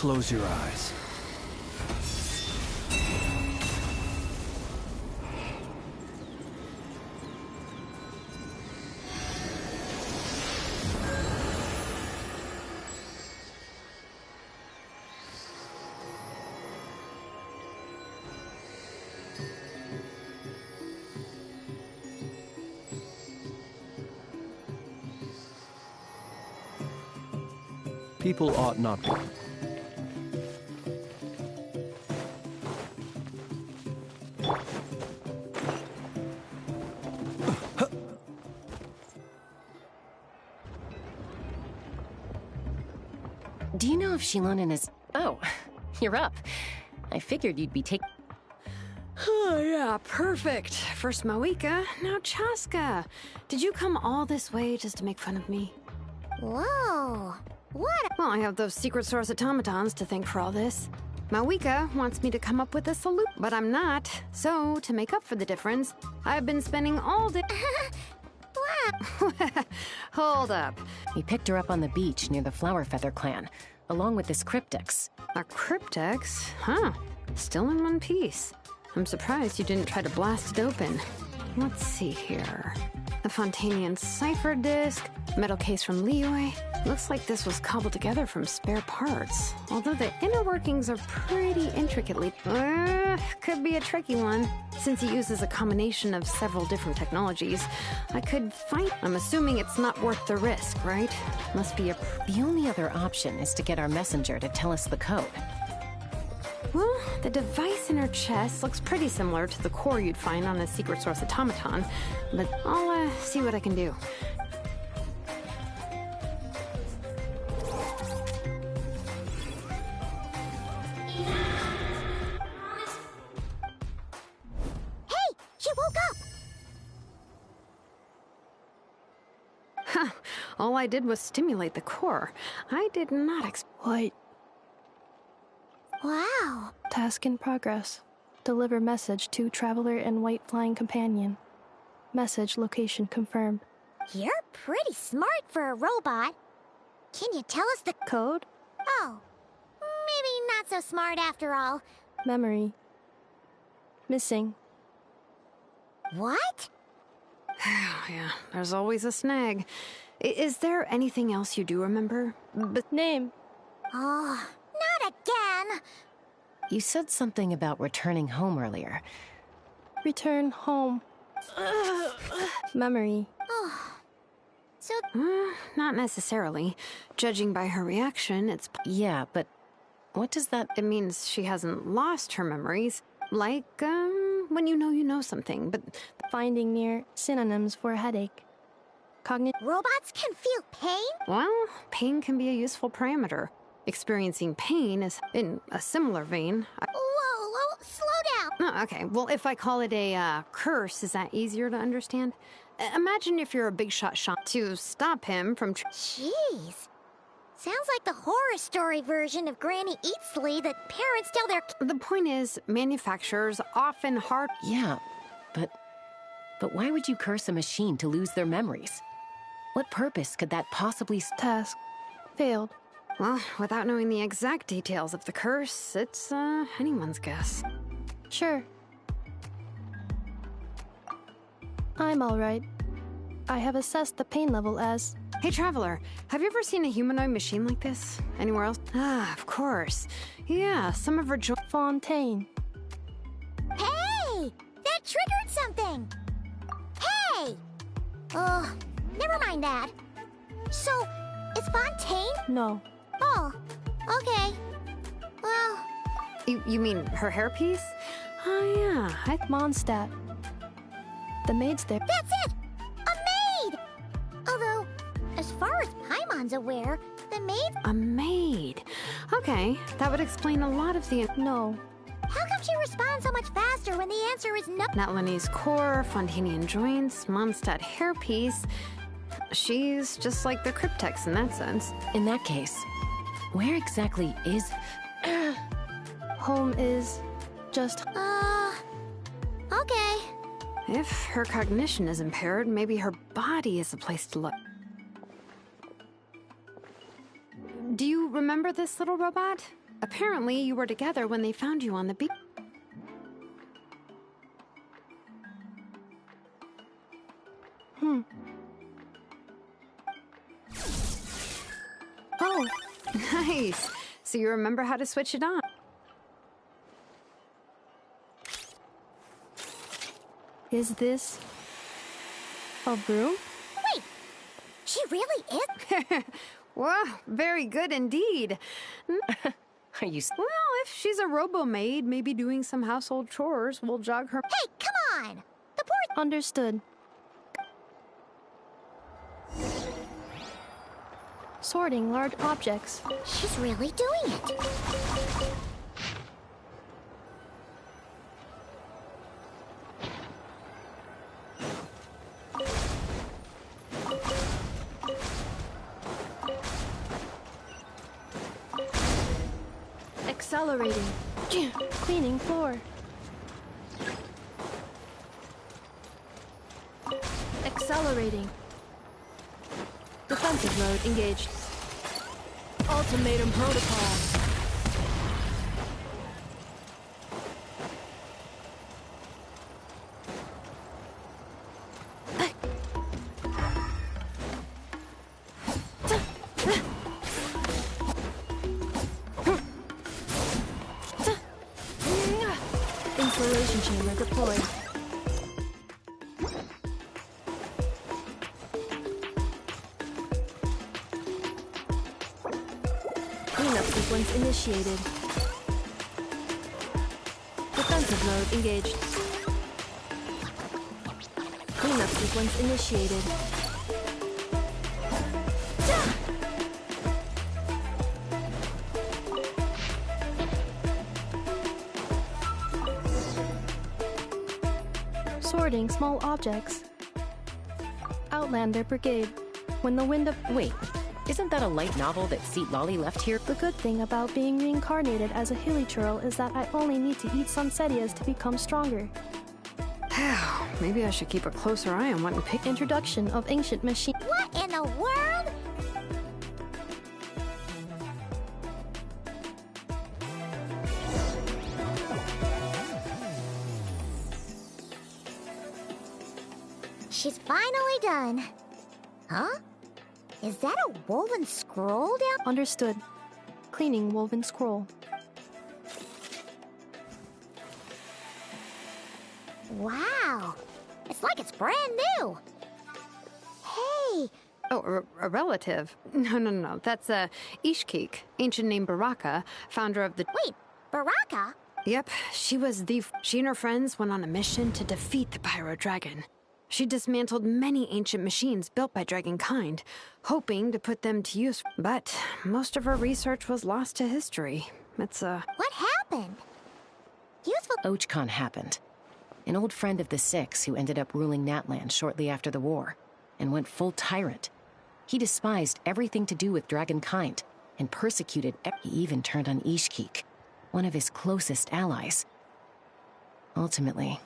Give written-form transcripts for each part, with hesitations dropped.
Close your eyes. People ought not be. Do you know if Shilonen is... Oh, you're up. I figured you'd be taking... Oh, yeah, perfect. First Moika, now Chaska. Did you come all this way just to make fun of me? Whoa. What? Well, I have those secret source automatons to thank for all this. Maoika wants me to come up with a solution, but I'm not. So, to make up for the difference, I've been spending all day... What? Hold up. We picked her up on the beach near the Flower Feather clan, along with this cryptex. A cryptex? Huh. Still in one piece. I'm surprised you didn't try to blast it open. Let's see here. The Fontanian cipher disk, metal case from Liyue. Looks like this was cobbled together from spare parts. Although the inner workings are pretty intricately... could be a tricky one. Since it uses a combination of several different technologies, I could find... I'm assuming it's not worth the risk, right? Must be a... The only other option is to get our messenger to tell us the code. Well, the device in her chest looks pretty similar to the core you'd find on a secret source automaton, but I'll see what I can do. Hey! She woke up! Huh. All I did was stimulate the core. I did not White. Wow. Task in progress. Deliver message to Traveler and White Flying Companion. Message location confirmed. You're pretty smart for a robot. Can you tell us the... Code? Oh. Maybe not so smart after all. Memory. Missing. What? Yeah, there's always a snag. Is there anything else you do remember? Name. Oh, not again. You said something about returning home earlier. Return home. Memory. Oh. So... Not necessarily. Judging by her reaction, it's... Yeah, but what does that... It means she hasn't lost her memories. Like, when you know something, but... Finding near synonyms for headache. Robots can feel pain? Well, pain can be a useful parameter. Experiencing pain is, in a similar vein... Whoa, slow down. Oh, okay, well, if I call it a curse, is that easier to understand? Imagine if you're a big shot to stop him from... Jeez. Sounds like the horror story version of Granny Eatsley that parents tell their... The point is, manufacturers often Yeah, but why would you curse a machine to lose their memories? What purpose could that possibly... Task. Failed. Well, without knowing the exact details of the curse, it's anyone's guess. Sure. I'm alright. I have assessed the pain level as... Hey, Traveler, have you ever seen a humanoid machine like this? Anywhere else? Ah, of course. Yeah, some of her Fontaine. Hey! That triggered something! Hey! Oh, never mind that. So, is Fontaine? No. Oh, okay. Well... You mean her hairpiece? Oh, yeah. Mondstadt. The maid's there. That's it! A maid! Although, as far as Paimon's aware, the maid... A maid. Okay, that would explain a lot of the... No. How come she responds so much faster when the answer is no? Natlanese core, Fontanian joints, Mondstadt hairpiece. She's just like the cryptex in that sense. In that case, where exactly is... Home is... just... Okay. If her cognition is impaired, maybe her body is the place to look. Do you remember this little robot? Apparently, you were together when they found you on the beach. Oh, Nice. So you remember how to switch it on. is this a broom? Wait, she really is? Wow, very good indeed. Are you... Well, if she's a robo-maid, maybe doing some household chores will jog her... Hey, come on! The poor... Understood. Sorting large objects. She's really doing it. Accelerating. Cleaning floor. Accelerating. Defensive mode engaged. Ultimatum protocol. Installation chamber deployed. Cleanup sequence initiated. Defensive mode engaged. Cleanup sequence initiated. Sorting small objects. Outlander Brigade. When the wind of... Wait, isn't that a light novel that Seat Lolly left here? The good thing about being reincarnated as a hilly churl is that I only need to eat sunsetias to become stronger. Maybe I should keep a closer eye on what to pick. Introduction of ancient machine. What in the world? She's finally done. Huh? Is that a woven scroll down? Understood. Cleaning woven scroll. Wow. It's like it's brand new. Hey, Oh, a relative? No. That's Ishkik, ancient name Baraka, founder of the... wait, Baraka? Yep, she and her friends went on a mission to defeat the Pyro Dragon. She dismantled many ancient machines built by Dragonkind, hoping to put them to use, but most of her research was lost to history. It's What happened? Useful. Ochkon happened. An old friend of the Six who ended up ruling Natlan shortly after the war, and went full tyrant. He despised everything to do with Dragonkind, and persecuted he even turned on Ishkik, one of his closest allies. Ultimately...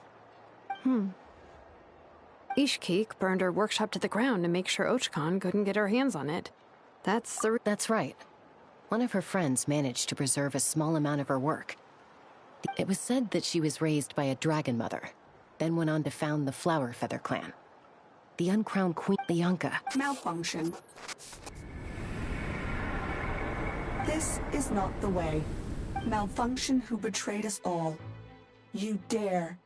Ishkik burned her workshop to the ground to make sure Ochkon couldn't get her hands on it. That's right. One of her friends managed to preserve a small amount of her work. It was said that she was raised by a dragon mother, then went on to found the Flower Feather clan. The uncrowned queen, Lianka. Malfunction. This is not the way. Malfunction who betrayed us all. You dare...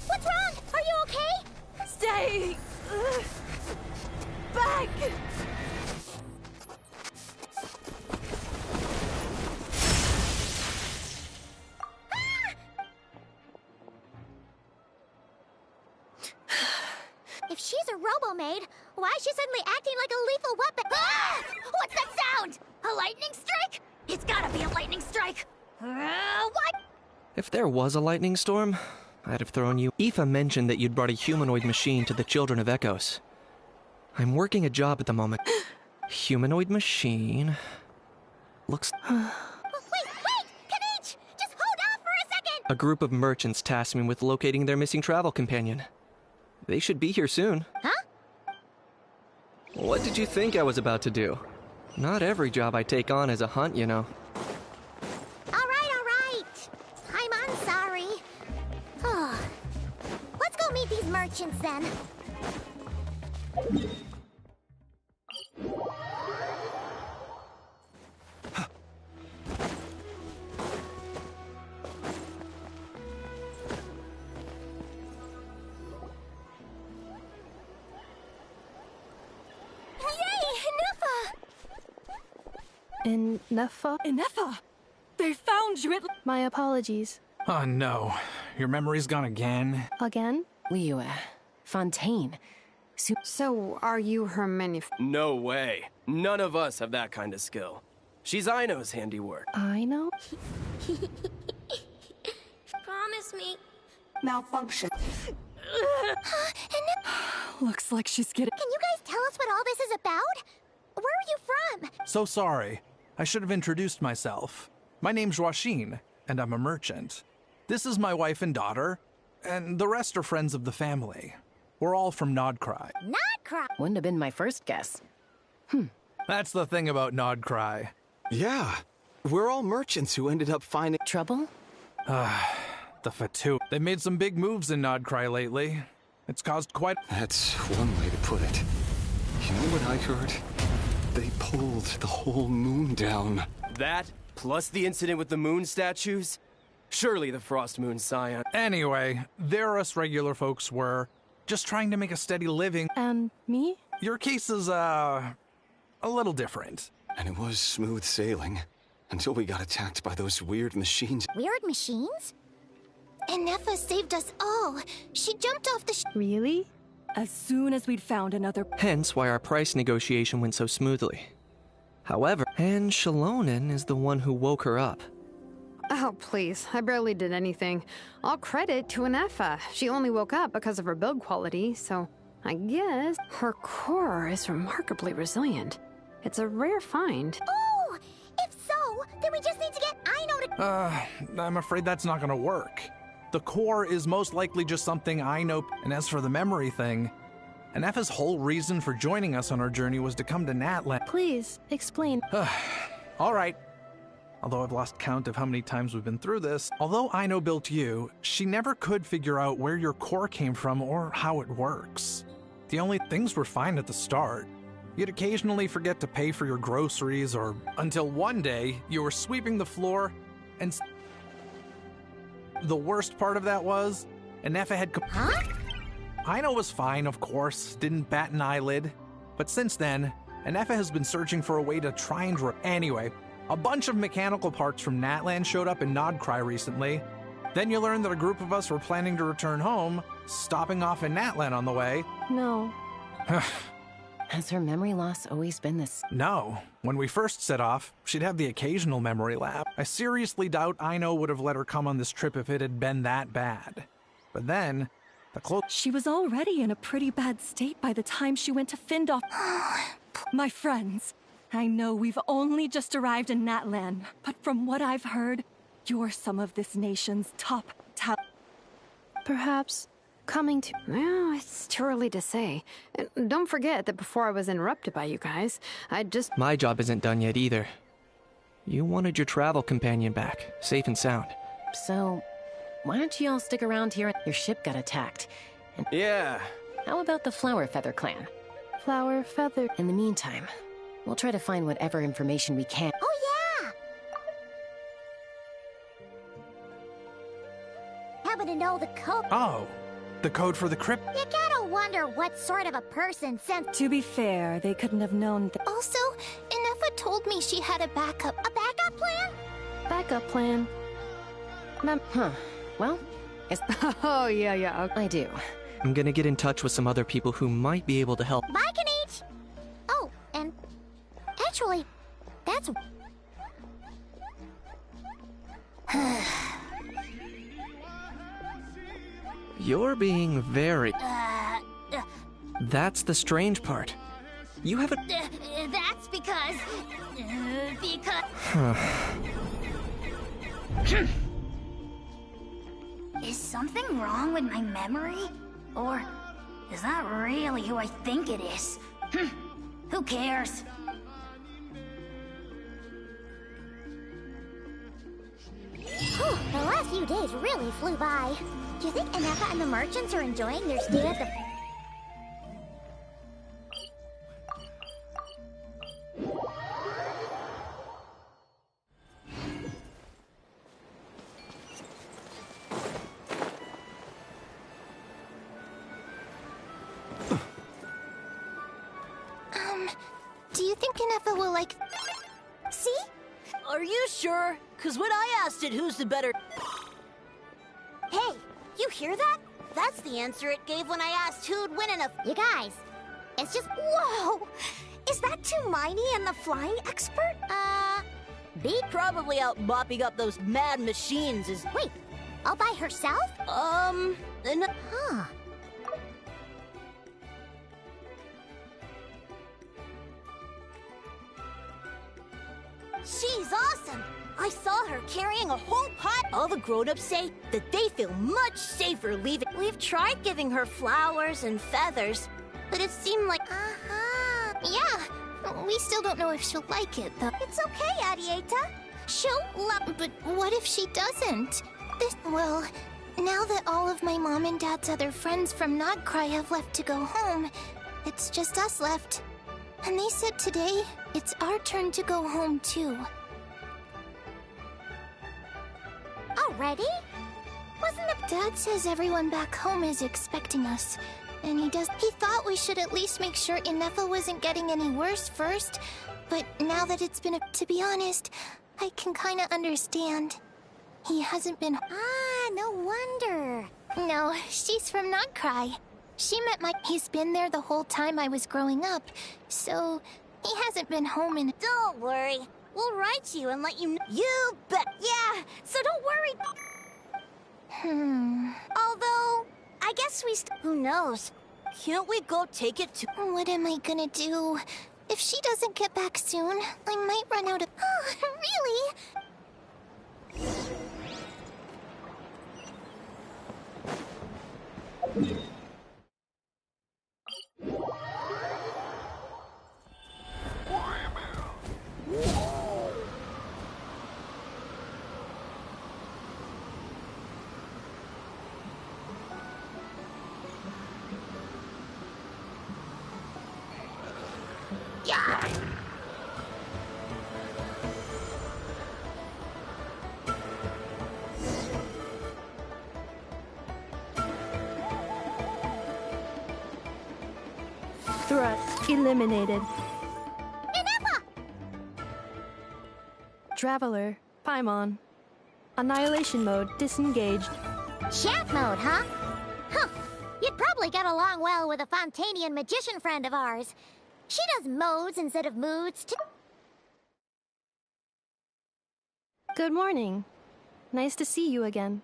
What's wrong? Are you okay? Stay back. If she's a robo-maid, why is she suddenly acting like a lethal weapon? Ah! What's that sound? A lightning strike? It's gotta be a lightning strike. What? If there was a lightning storm, I'd have thrown you. Aoife mentioned that you'd brought a humanoid machine to the Children of Echoes. I'm working a job at the moment. Humanoid machine... Looks... Wait! Kanich! Just hold off for a second! A group of merchants tasked me with locating their missing travel companion. They should be here soon. Huh? What did you think I was about to do? Not every job I take on is a hunt, you know. All right. I'm sorry. Oh. Let's go meet these merchants then. In Neffa? Ineffa! They found you at... My apologies. Oh no. Your memory's gone again? Again? Liyue, Fontaine. So, are you her No way. None of us have that kind of skill. She's Aino's handiwork. I know? Promise me. Malfunction. Looks like she's getting... Can you guys tell us what all this is about? Where are you from? So sorry. I should have introduced myself. My name's Joachine, and I'm a merchant. This is my wife and daughter, and the rest are friends of the family. We're all from Nodcry. Nodcry. Wouldn't have been my first guess. That's the thing about Nodcry. Yeah. We're all merchants who ended up finding... Trouble? The Fatu. They've made some big moves in Nodcry lately. It's caused quite... That's one way to put it. You know what I heard? They pulled the whole moon down. That, plus the incident with the moon statues? Surely the Frost Moon Scion. Anyway, there us regular folks were just trying to make a steady living. And me? Your case is, a little different. And it was smooth sailing. Until we got attacked by those weird machines. Weird machines? Ineffa saved us all. She jumped off the Really? As soon as we'd found another... Hence why our price negotiation went so smoothly. However, and Shalonen is the one who woke her up. Oh, please. I barely did anything. All credit to Ineffa. She only woke up because of her build quality, so I guess her core is remarkably resilient. It's a rare find. Oh! If so, then we just need to get Aino to... I'm afraid that's not gonna work. The core is most likely just something I know, and as for the memory thing, Ineffa's whole reason for joining us on our journey was to come to Natland. Please, explain. All right. Although I've lost count of how many times we've been through this, although Aino built you, she never could figure out where your core came from or how it works. The only things were fine at the start. You'd occasionally forget to pay for your groceries, or until one day you were sweeping the floor and... The worst part of that was, Ineffa had... Huh? Aino was fine, of course, didn't bat an eyelid. But since then, Ineffa has been searching for a way to try and... Anyway, a bunch of mechanical parts from Natland showed up in Nodcry recently. Then you learned that a group of us were planning to return home, stopping off in Natland on the way. No. Has her memory loss always been this? No. When we first set off, she'd have the occasional memory lapse. I seriously doubt Aino would have let her come on this trip if it had been that bad. But then, She was already in a pretty bad state by the time she went to Findoff. My friends, I know we've only just arrived in Natland, but from what I've heard, you're some of this nation's top talent. Perhaps coming to... Well, it's too early to say. And don't forget that before I was interrupted by you guys, I just... My job isn't done yet either. You wanted your travel companion back, safe and sound. So, why don't you all stick around here? Your ship got attacked. And Yeah. how about the Flower Feather clan? Flower Feather. In the meantime, we'll try to find whatever information we can. Oh, yeah! Happen to know the code. Oh, the code for the crypt. You gotta wonder what sort of a person sent... To be fair, they couldn't have known that... Also, Ineffa told me she had a backup. A backup plan? Backup plan. Huh. Well, Oh, yeah, okay. I do. I'm gonna get in touch with some other people who might be able to help. Bye, Kanich! Oh, and... Actually, that's... You're being very... That's the strange part. You haven't... That's because... Is something wrong with my memory? Or is that really who I think it is? Who cares? Whew, the last few days really flew by. Do you think Inefa and the merchants are enjoying their stay at the... Do you think Inefa will like... See? Are you sure? Cause when I asked it who's the better... Hey, you hear that? That's the answer it gave when I asked who'd win in a... You guys, it's just... Whoa! Is that Hermione and the flying expert? Beat probably out mopping up those mad machines is... Wait, all by herself? Huh. She's awesome! I saw her carrying a whole pot. All the grown-ups say that they feel much safer leaving. We've tried giving her flowers and feathers, but it seemed like... Yeah, we still don't know if she'll like it, though. It's okay, Arieta. She'll love... But what if she doesn't? Well, now that all of my mom and dad's other friends from Nodcry have left to go home, it's just us left. And they said today, it's our turn to go home, too. Already? Wasn't it? Dad says everyone back home is expecting us. And he thought we should at least make sure Inefa wasn't getting any worse first. But now that it's been to be honest, I can kinda understand. He hasn't been... no wonder. No, she's from Nodcry. She met He's been there the whole time I was growing up, so he hasn't been home in... Don't worry. We'll write you and let you know. You bet. Yeah, so don't worry. Although, I guess who knows? Can't we go take it to... What am I gonna do? If she doesn't get back soon, I might run out of... Really? Threat eliminated. Inefa! Traveler, Paimon. Annihilation mode disengaged. Chant mode, huh? Huh. You'd probably get along well with a Fontanian magician friend of ours. She does modes instead of moods, too. Good morning. Nice to see you again.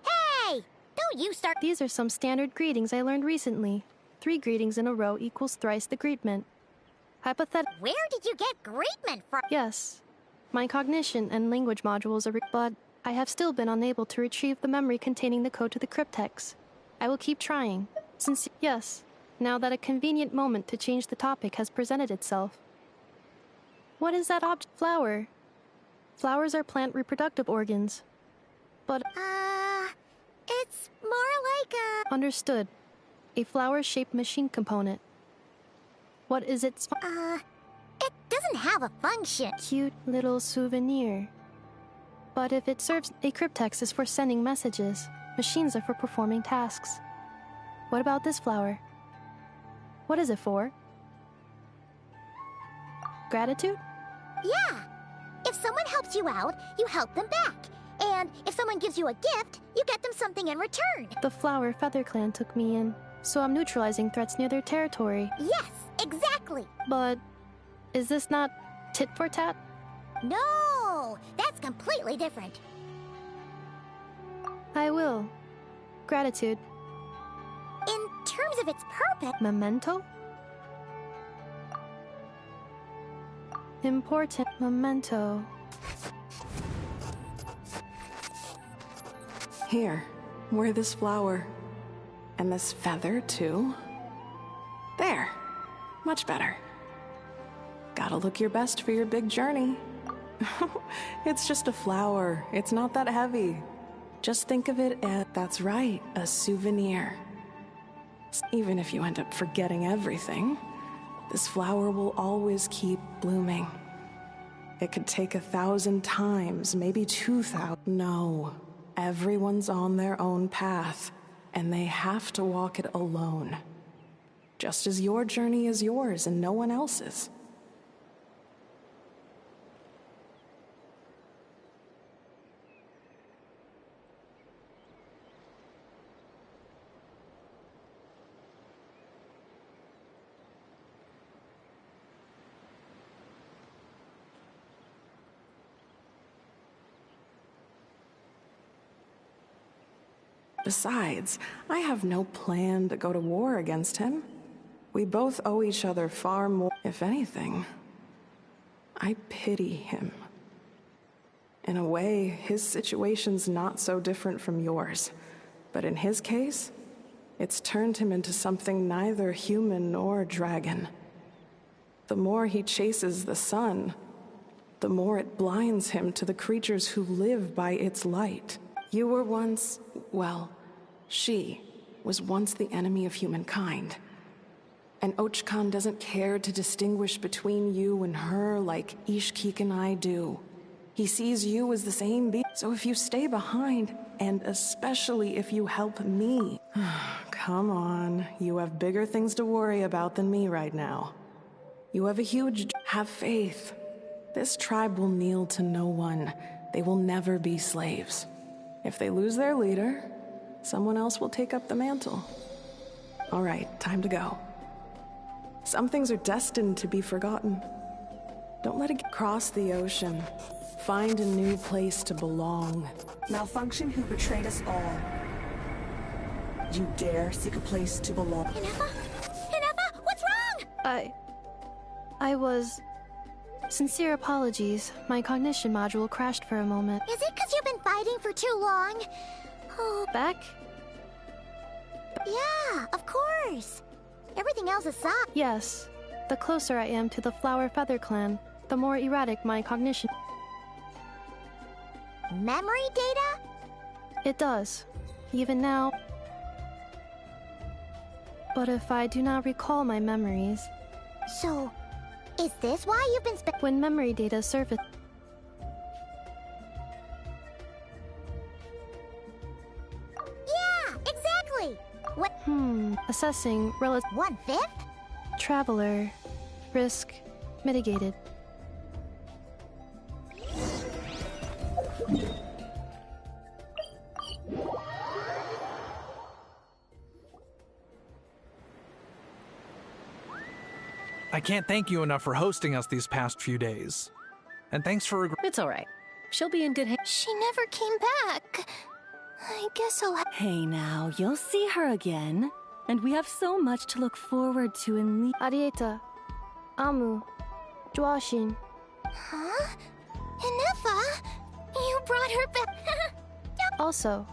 Hey! Don't you start... These are some standard greetings I learned recently. 3 greetings in a row equals thrice the greetment. Where did you get greetment from? Yes. My cognition and language modules are... But I have still been unable to retrieve the memory containing the code to the cryptex. I will keep trying. Yes. Now that a convenient moment to change the topic has presented itself. What is that object? Flower. Flowers are plant reproductive organs. But... It's more like a... Understood. A flower-shaped machine component. What is its... It doesn't have a function. Cute little souvenir. But if it serves... A cryptex is for sending messages. Machines are for performing tasks. What about this flower? What is it for? Gratitude? Yeah. If someone helps you out, you help them back. And if someone gives you a gift, you get them something in return. The Flower Feather Clan took me in, so I'm neutralizing threats near their territory. Yes, exactly. But is this not tit for tat? No, that's completely different. I will. Gratitude. In terms of its purpose... Memento? Important memento. Here, wear this flower. And this feather, too. There. Much better. gotta look your best for your big journey. It's just a flower. It's not that heavy. Just think of it as, that's right, a souvenir. Even if you end up forgetting everything, this flower will always keep blooming. It could take 1,000 times, maybe 2,000. No, everyone's on their own path, and they have to walk it alone. Just as your journey is yours and no one else's. Besides, I have no plan to go to war against him. We both owe each other far more. If anything, I pity him. In a way, his situation's not so different from yours. But in his case, it's turned him into something neither human nor dragon. The more he chases the sun, the more it blinds him to the creatures who live by its light. You were once, well, she was once the enemy of humankind. And Ochkan doesn't care to distinguish between you and her like Ishkik and I do. He sees you as the same being. So if you stay behind, and especially if you help me, come on, you have bigger things to worry about than me right now. You have a huge... Have faith. This tribe will kneel to no one. They will never be slaves. If they lose their leader, someone else will take up the mantle. All right, time to go. Some things are destined to be forgotten. Don't let it cross the ocean. Find a new place to belong. Malfunction who betrayed us all. You dare seek a place to belong. Inefa? Inefa, what's wrong? I was... Sincere apologies. My cognition module crashed for a moment. Is it because you've been fighting for too long? Oh. Back? Yeah, of course. Everything else aside. Yes. The closer I am to the Flower Feather clan, the more erratic my cognition. Memory data? It does. Even now. But if I do not recall my memories... So, is this why you've been when memory data surface... Yeah, exactly! What? Assessing relative... 1/5? Traveler. Risk. Mitigated. I can't thank you enough for hosting us these past few days. And thanks for... It's all right. She'll be in good hands. She never came back. I guess I'll have... Hey now, you'll see her again. And we have so much to look forward to in Arieta. Amu. Joashin. Huh? Inefa? You brought her back. Also.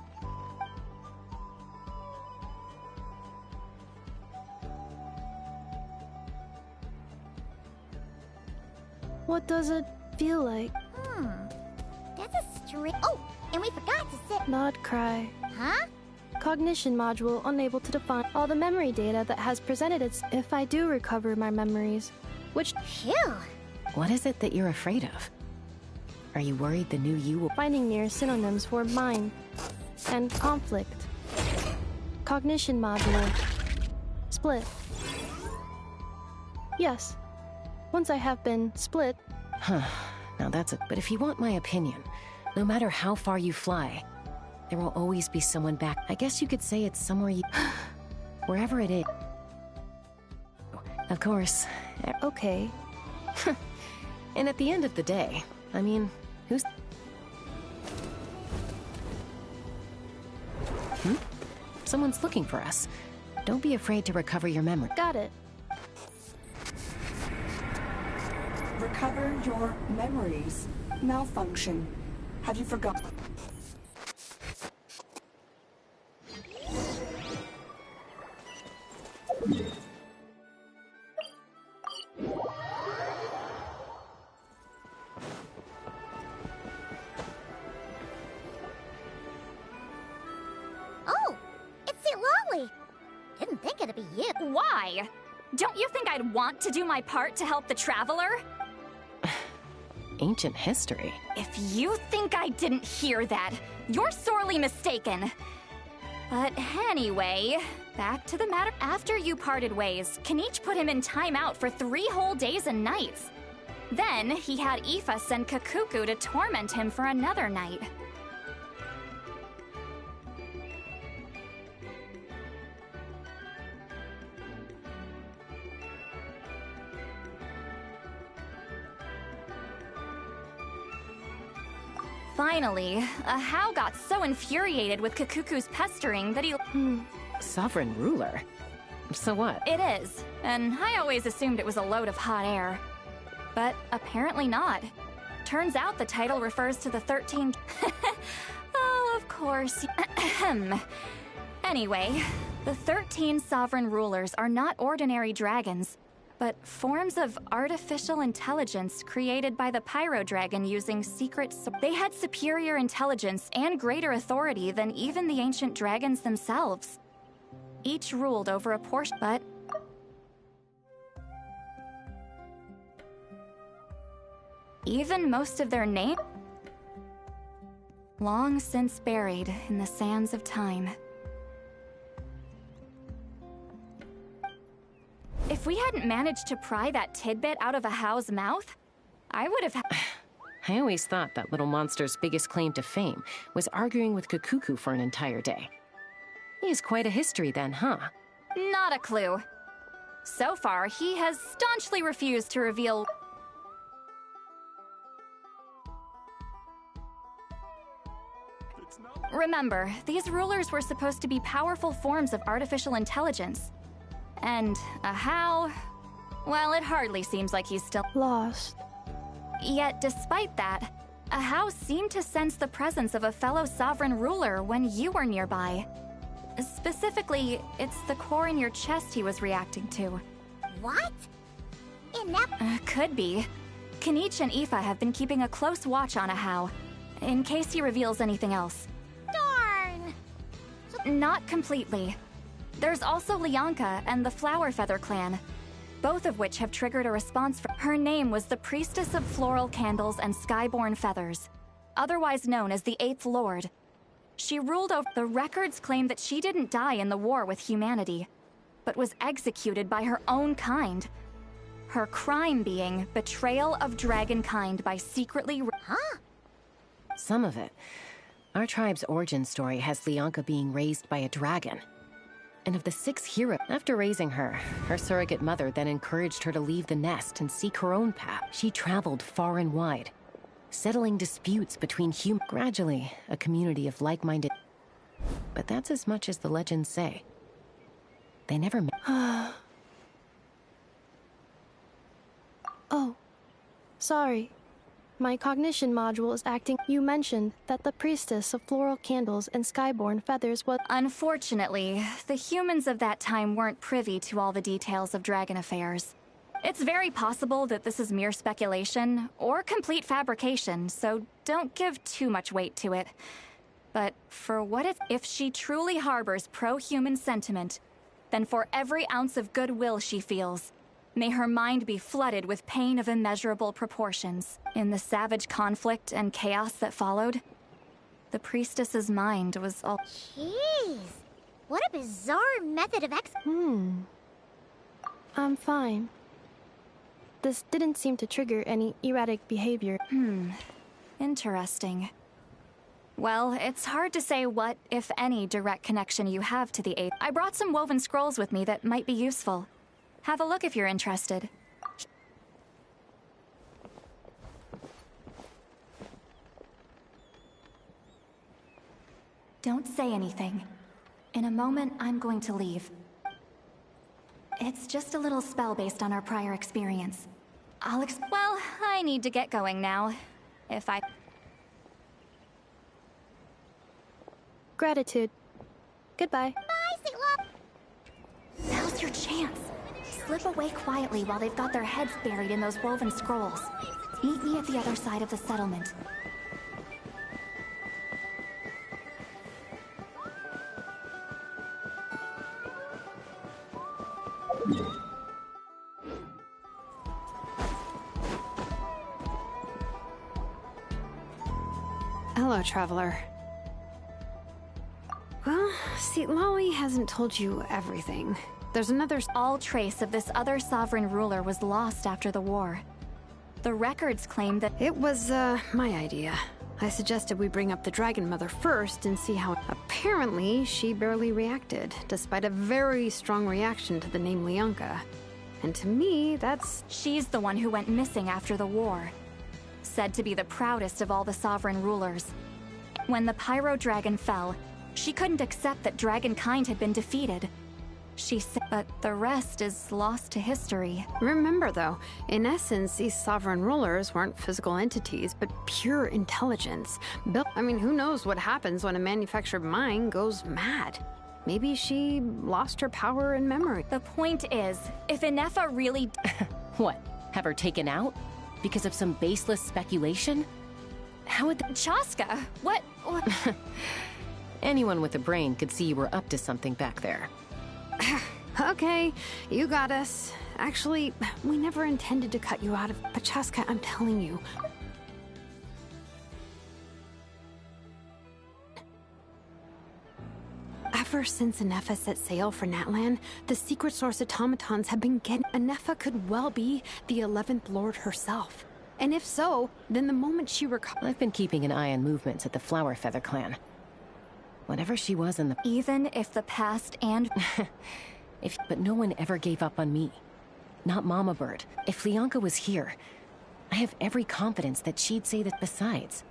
What does it feel like? That's a string. Oh, and we forgot to sit. Nod cry. Huh? Cognition module unable to define all the memory data that has presented its. If I do recover my memories, which. Phew. What is it that you're afraid of? Are you worried the new you will. Finding near synonyms for mind and conflict. Cognition module. Split. Yes. Once I have been split. Huh. Now that's it. But if you want my opinion, no matter how far you fly, there will always be someone back. I guess you could say it's somewhere you... wherever it is. Of course. Okay. And at the end of the day, I mean, who's... Someone's looking for us. Don't be afraid to recover your memory. Got it. Recover your memories. Malfunction. Have you forgotten? Didn't think it'd be you. Why? Don't you think I'd want to do my part to help the Traveler? Ancient history. If you think I didn't hear that, you're sorely mistaken. But anyway, back to the matter. After you parted ways, Kenichi put him in timeout for 3 whole days and nights. Then he had Aoife send Kikuku to torment him for another night. Finally, Ahau got so infuriated with Kikuku's pestering that he... Sovereign ruler? So what? It is, and I always assumed it was a load of hot air. But apparently not. Turns out the title refers to the 13... Oh, of course. Anyway, the 13 sovereign rulers are not ordinary dragons, but forms of artificial intelligence created by the Pyro Dragon using secret... They had superior intelligence and greater authority than even the ancient dragons themselves. Each ruled over a portion, but... Even most of their name... long since buried in the sands of time. If we hadn't managed to pry that tidbit out of Ahau's mouth, I would have... I always thought that little monster's biggest claim to fame was arguing with Kikuku for an entire day. He has quite a history then, huh? Not a clue. So far, he has staunchly refused to reveal... Remember, these rulers were supposed to be powerful forms of artificial intelligence. And Ahau... well, it hardly seems like he's still... lost. Yet, despite that, Ahau seemed to sense the presence of a fellow sovereign ruler when you were nearby. Specifically, it's the core in your chest he was reacting to. What? In that... could be. Kenichi and Aoife have been keeping a close watch on Ahau, in case he reveals anything else. Darn! Not completely. There's also Lianka and the Flower Feather clan, both of which have triggered a response for... Her name was the Priestess of Floral Candles and Skyborn Feathers, otherwise known as the Eighth Lord. She ruled over... The records claim that she didn't die in the war with humanity, but was executed by her own kind. Her crime being betrayal of dragonkind by secretly... Huh? Some of it. Our tribe's origin story has Lianka being raised by a dragon. And of the 6 heroes, after raising her, her surrogate mother then encouraged her to leave the nest and seek her own path. She traveled far and wide, settling disputes between humans. Gradually, a community of like-minded... But that's as much as the legends say. They never met. Oh, sorry. My cognition module is acting. You mentioned that the Priestess of Floral Candles and Skyborn Feathers was... Unfortunately, the humans of that time weren't privy to all the details of dragon affairs. It's very possible that this is mere speculation, or complete fabrication, so don't give too much weight to it. But for what if she truly harbors pro-human sentiment, then for every ounce of goodwill she feels, may her mind be flooded with pain of immeasurable proportions. In the savage conflict and chaos that followed, the priestess's mind was all... Jeez! What a bizarre method of I'm fine. This didn't seem to trigger any erratic behavior. Interesting. Well, it's hard to say what, if any, direct connection you have to the Eighth. I brought some woven scrolls with me that might be useful. Have a look if you're interested. Don't say anything. In a moment, I'm going to leave. It's just a little spell based on our prior experience. Well, I need to get going now. If I... Gratitude. Goodbye. Bye, sweet love! Now's your chance. Slip away quietly while they've got their heads buried in those woven scrolls. Meet me at the other side of the settlement. Hello, traveler. Well, see, Lolly hasn't told you everything. There's another... All trace of this other sovereign ruler was lost after the war. The records claim that... It was, my idea. I suggested we bring up the Dragon Mother first and see how... Apparently, she barely reacted, despite a very strong reaction to the name Leonka. And to me, that's... She's the one who went missing after the war. Said to be the proudest of all the sovereign rulers. When the Pyro Dragon fell, she couldn't accept that dragonkind had been defeated. She said, but the rest is lost to history. Remember, though, in essence, these sovereign rulers weren't physical entities, but pure intelligence. I mean, who knows what happens when a manufactured mind goes mad? Maybe she lost her power and memory. The point is, if Inefa really... What? Have her taken out? Because of some baseless speculation? How would Chaska, what? Anyone with a brain could see you were up to something back there. Okay, you got us. Actually, we never intended to cut you out of... But Chaska, I'm telling you... Ever since Inefa set sail for Natlan, the secret source automatons have been getting... Inefa could well be the 11th Lord herself. And if so, then the moment she I've been keeping an eye on movements at the Flower Feather clan. Whatever she was in the... Even if the past and... But no one ever gave up on me. Not Mama Bird. If Leonka was here, I have every confidence that she'd say that. Besides,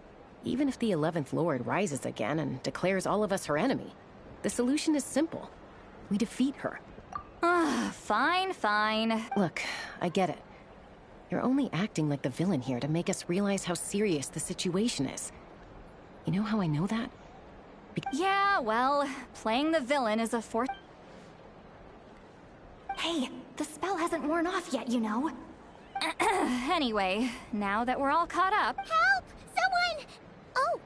even if the 11th Lord rises again and declares all of us her enemy, the solution is simple. We defeat her. Fine, fine. Look, I get it. You're only acting like the villain here to make us realize how serious the situation is. You know how I know that? Yeah, well, playing the villain is a force. Hey, the spell hasn't worn off yet, you know. Anyway, now that we're all caught up... Help! Someone! Oh,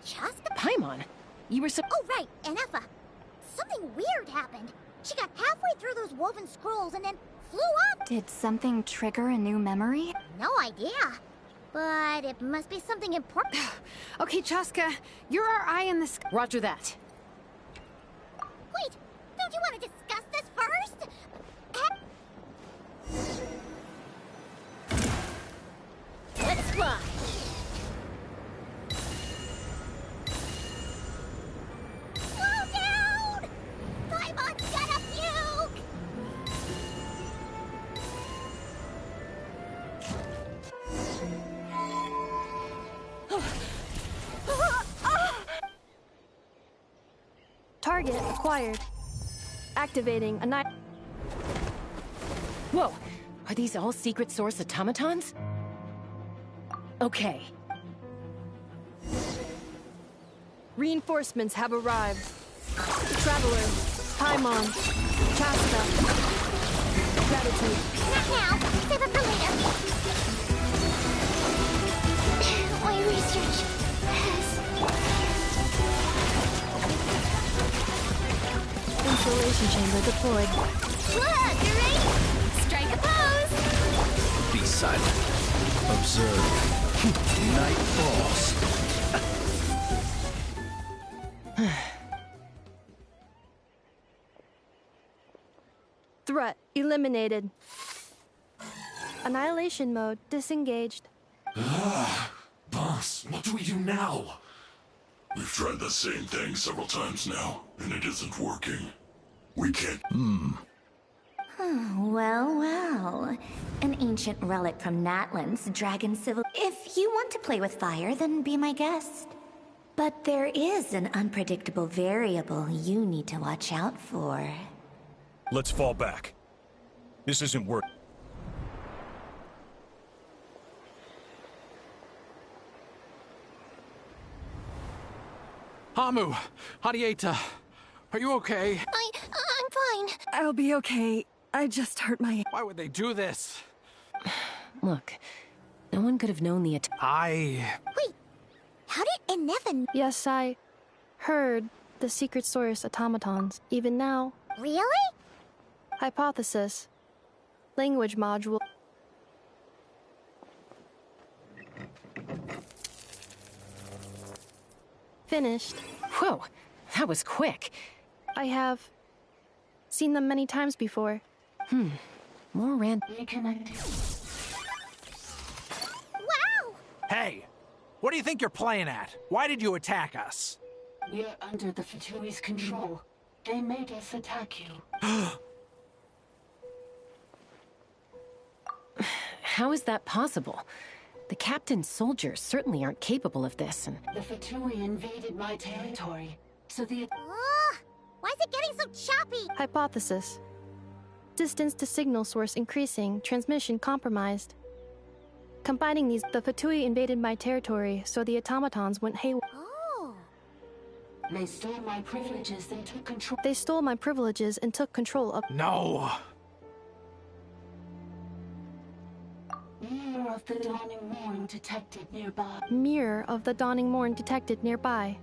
Chaska? Paimon, you were so... Oh, right, Inefa. Something weird happened. She got halfway through those woven scrolls and then flew up. Did something trigger a new memory? No idea. But it must be something important. Okay, Chaska, you're our eye in the sky. Roger that. Wait, don't you want to discuss this first? Let's fly. Slow down! Paimon's gonna puke! Target acquired. Activating a night. Whoa! Are these all secret source automatons? Okay. Reinforcements have arrived. Traveler, Paimon, Chaska. Gratitude. Not now. Save it for later. My research has... Installation chamber deployed. Look, you ready? Strike a pose! Be silent. Observe. Night falls. Threat eliminated. Annihilation mode disengaged. Boss, what do we do now? We've tried the same thing several times now, and it isn't working. We can't... Well, well. An ancient relic from Natlan's dragon civil... If you want to play with fire, then be my guest. But there is an unpredictable variable you need to watch out for. Let's fall back. This isn't work. Hamu! Hadieta! Are you okay? I'm fine. I'll be okay. I just hurt my... Why would they do this? Look, no one could have known the Wait, how did Inefa... Yes, I heard the secret source automatons. Even now. Really? Hypothesis. Language module. Finished. Whoa, that was quick. I have seen them many times before. More random. Wow! Hey! What do you think you're playing at? Why did you attack us? We're under the Fatui's control. They made us attack you. How is that possible? The captain's soldiers certainly aren't capable of this, and... The Fatui invaded my territory, so the... Why is it getting so choppy? Hypothesis. Distance to signal source increasing, transmission compromised. Combining these, the Fatui invaded my territory, so the automatons went haywire. Oh. They stole my privileges and took control. They stole my privileges and took control of... No! Mirror of the dawning morn detected nearby. Mirror of the dawning morn detected nearby.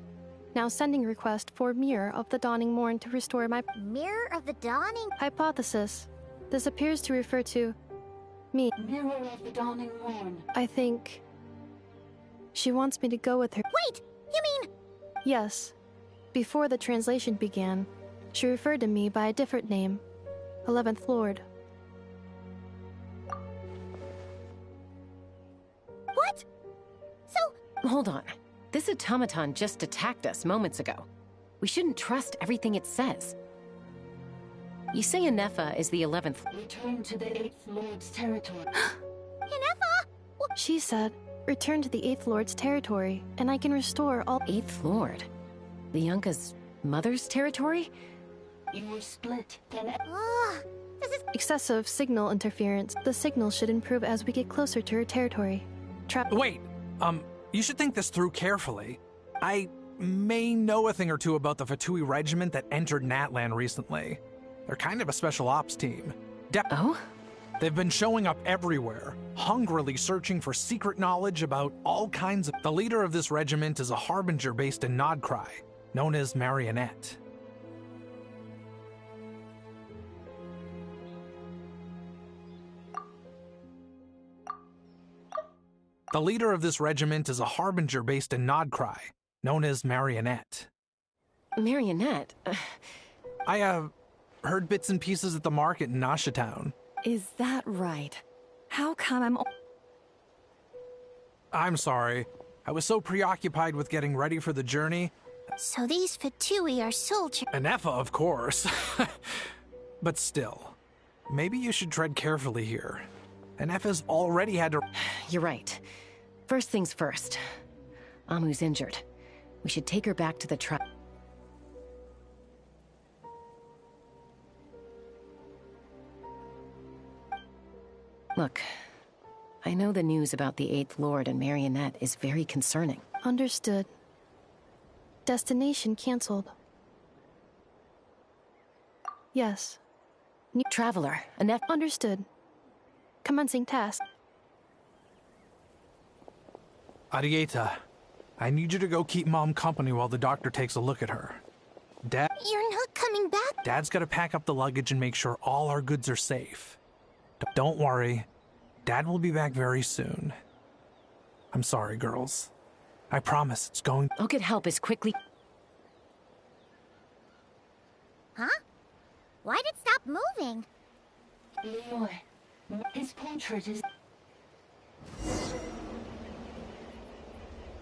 Now sending request for Mirror of the dawning morn to restore my... Mirror of the dawning? Hypothesis. This appears to refer to... me. Mirror of the dawning morn. I think... she wants me to go with her. Wait! You mean... Yes. Before the translation began, she referred to me by a different name. 11th Lord. What? So... Hold on. This automaton just attacked us moments ago. We shouldn't trust everything it says. You say Inefa is the 11th... Return to the 8th Lord's territory. Inefa? She said, return to the 8th Lord's territory, and I can restore all... 8th Lord? The Yunka's mother's territory? You were split, then... This is... Excessive signal interference. The signal should improve as we get closer to her territory. Wait, you should think this through carefully. I may know a thing or two about the Fatui regiment that entered Natlan recently. They're kind of a special ops team. Oh? They've been showing up everywhere, hungrily searching for secret knowledge about all kinds of... The leader of this regiment is a harbinger based in Nodcry, known as Marionette. The leader of this regiment is a harbinger based in Nodcry, known as Marionette. Marionette? I, heard bits and pieces at the market in Nasha Town. Is that right? How come I'm sorry. I was so preoccupied with getting ready for the journey. So these Fatui are soldiers. Inefa, of course. But still, maybe you should tread carefully here. Inefa's already had to... You're right. First things first. Amu's injured. We should take her back to the truck. Look, I know the news about the 8th Lord and Marionette is very concerning. Understood. Destination cancelled. Yes. New traveler, Inefa. Understood. Commencing task. Arieta, I need you to go keep Mom company while the doctor takes a look at her. Dad... You're not coming back? Dad's gotta pack up the luggage and make sure all our goods are safe. Don't worry. Dad will be back very soon. I'm sorry, girls. I promise it's going... I'll get help as quickly... Huh? Why'd it stop moving? Leroy, his portrait is...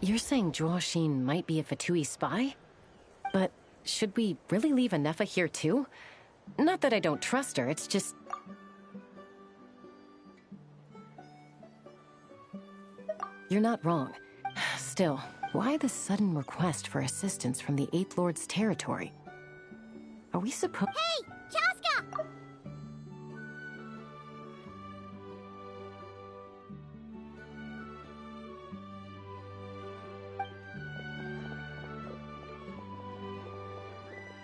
You're saying Zhuoxin might be a Fatui spy? But should we really leave Inefa here too? Not that I don't trust her, it's just... You're not wrong. Still, why the sudden request for assistance from the 8th Lord's territory? Are we supposed... Hey! Chaska!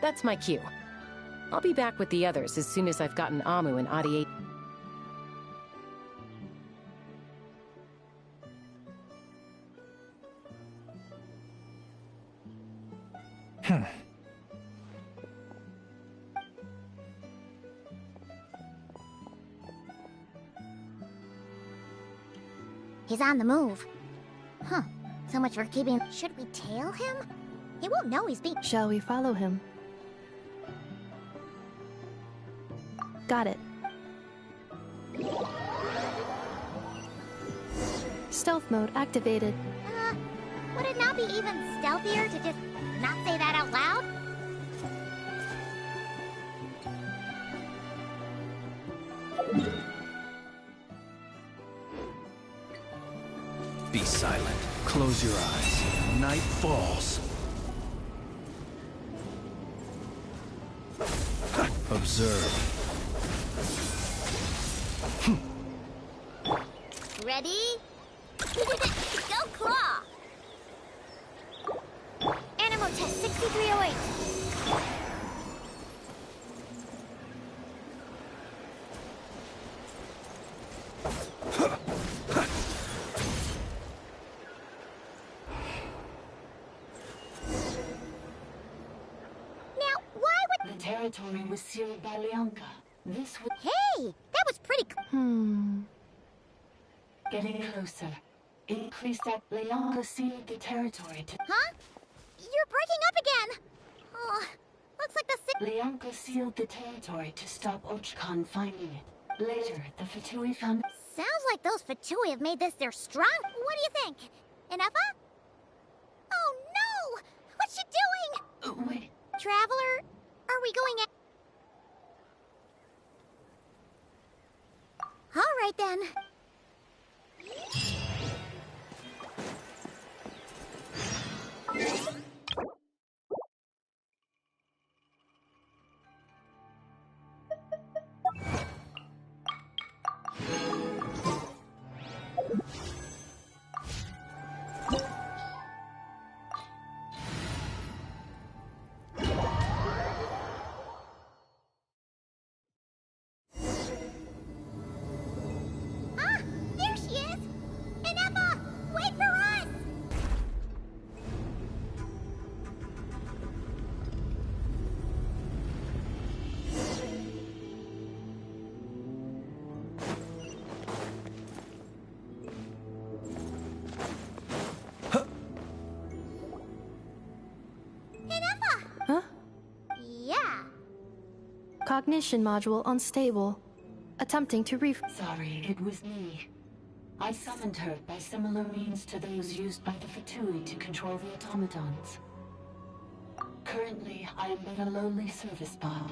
That's my cue. I'll be back with the others as soon as I've gotten Amu and Ariete. He's on the move. Huh. So much for keeping... Should we tail him? He won't know he's being... Shall we follow him? Got it. Stealth mode activated. Would it not be even stealthier to just not say that out loud? Be silent. Close your eyes. Night falls. Observe. Ready? Go claw! Animal test 6308. The territory was sealed by Leonka. This would... Hey! That was pretty... Getting closer. Increase that... Leonka sealed the territory to... Huh? You're breaking up again! Oh, looks like the... Leonka sealed the territory to stop Ochkan finding it. Later, the Fatui found... Sounds like those Fatui have made this their strong... What do you think? Enougha? Oh no! What's she doing? Wait. Traveler, are we going at... Alright then. Cognition module unstable. Attempting to Sorry, it was me. I summoned her by similar means to those used by the Fatui to control the automatons. Currently, I am but a lowly service bot.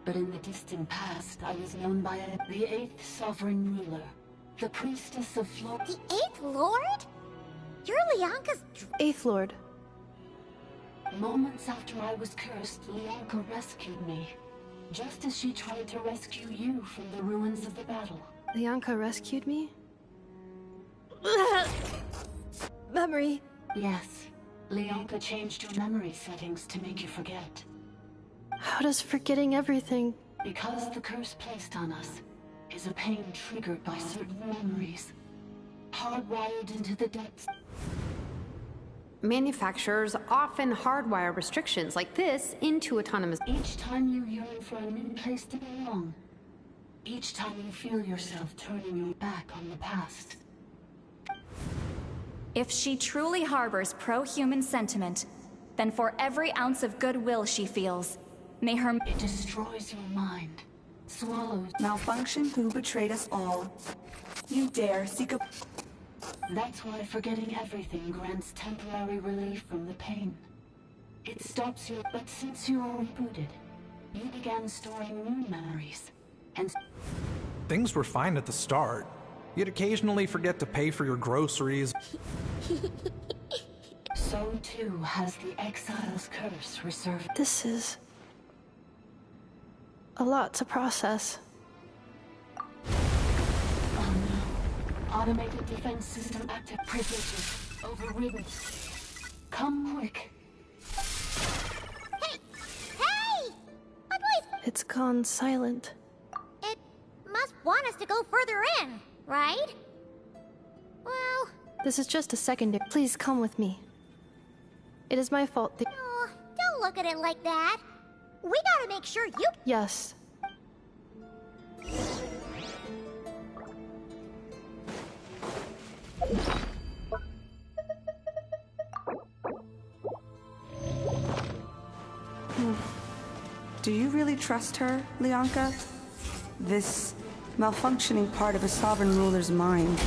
But in the distant past, I was known by the 8th Sovereign Ruler, the Priestess of Flor... The 8th Lord? You're Leonka's... 8th Lord. Moments after I was cursed, Leonka rescued me. Just as she tried to rescue you from the ruins of the battle. Leonka rescued me? Memory. Yes. Leonka changed your memory settings to make you forget. How does forgetting everything... Because the curse placed on us is a pain triggered by certain memories, hardwired into the depths. Manufacturers often hardwire restrictions like this into autonomous... Each time you yearn for a new place to belong, each time you feel yourself turning your back on the past. If she truly harbors pro-human sentiment, then for every ounce of goodwill she feels, may her... It destroys your mind, swallows... Malfunction who betrayed us all. You dare seek a... That's why forgetting everything grants temporary relief from the pain. It stops you, but since you are rebooted, you began storing new memories, and... Things were fine at the start. You'd occasionally forget to pay for your groceries. So too has the Exile's curse reserved. This is... a lot to process. Automated defense system active. Privileges overridden. Come quick. Hey! Hey! My boys! It's gone silent. It must want us to go further in, right? Well... This is just a secondary. Please come with me. It is my fault that... Oh, don't look at it like that. We gotta make sure you... Yes. Do you really trust her, Lianka? This malfunctioning part of a sovereign ruler's mind.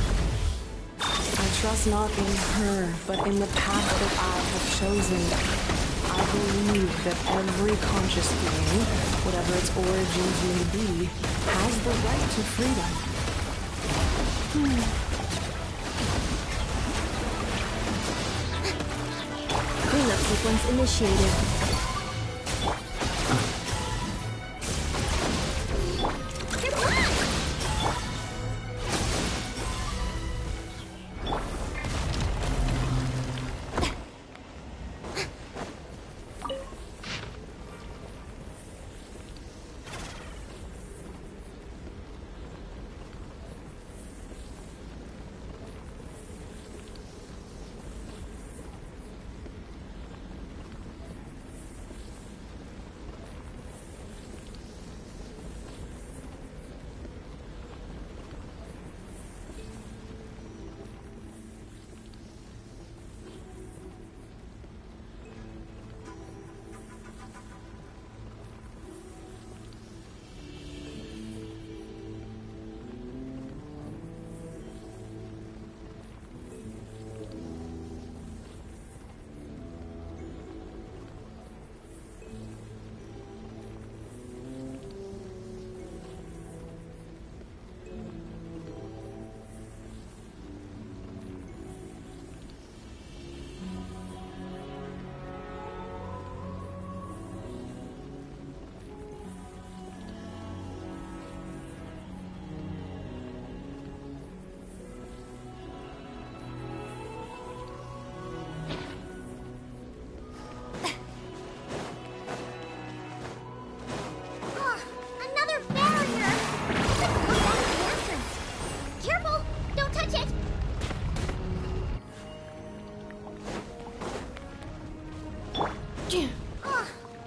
I trust not in her, but in the path that I have chosen. I believe that every conscious being, whatever its origins may be, has the right to freedom. Cleanup sequence initiated.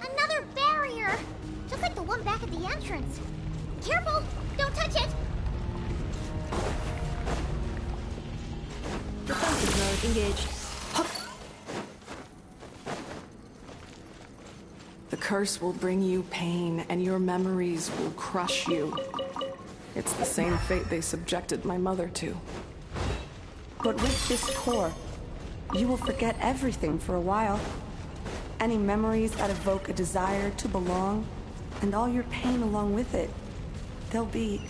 Another barrier! Just like the one back at the entrance. Careful! Don't touch it! Defensive mode engaged. The curse will bring you pain, and your memories will crush you. It's the same fate they subjected my mother to. But with this core, you will forget everything for a while. Any memories that evoke a desire to belong, and all your pain along with it, they'll be...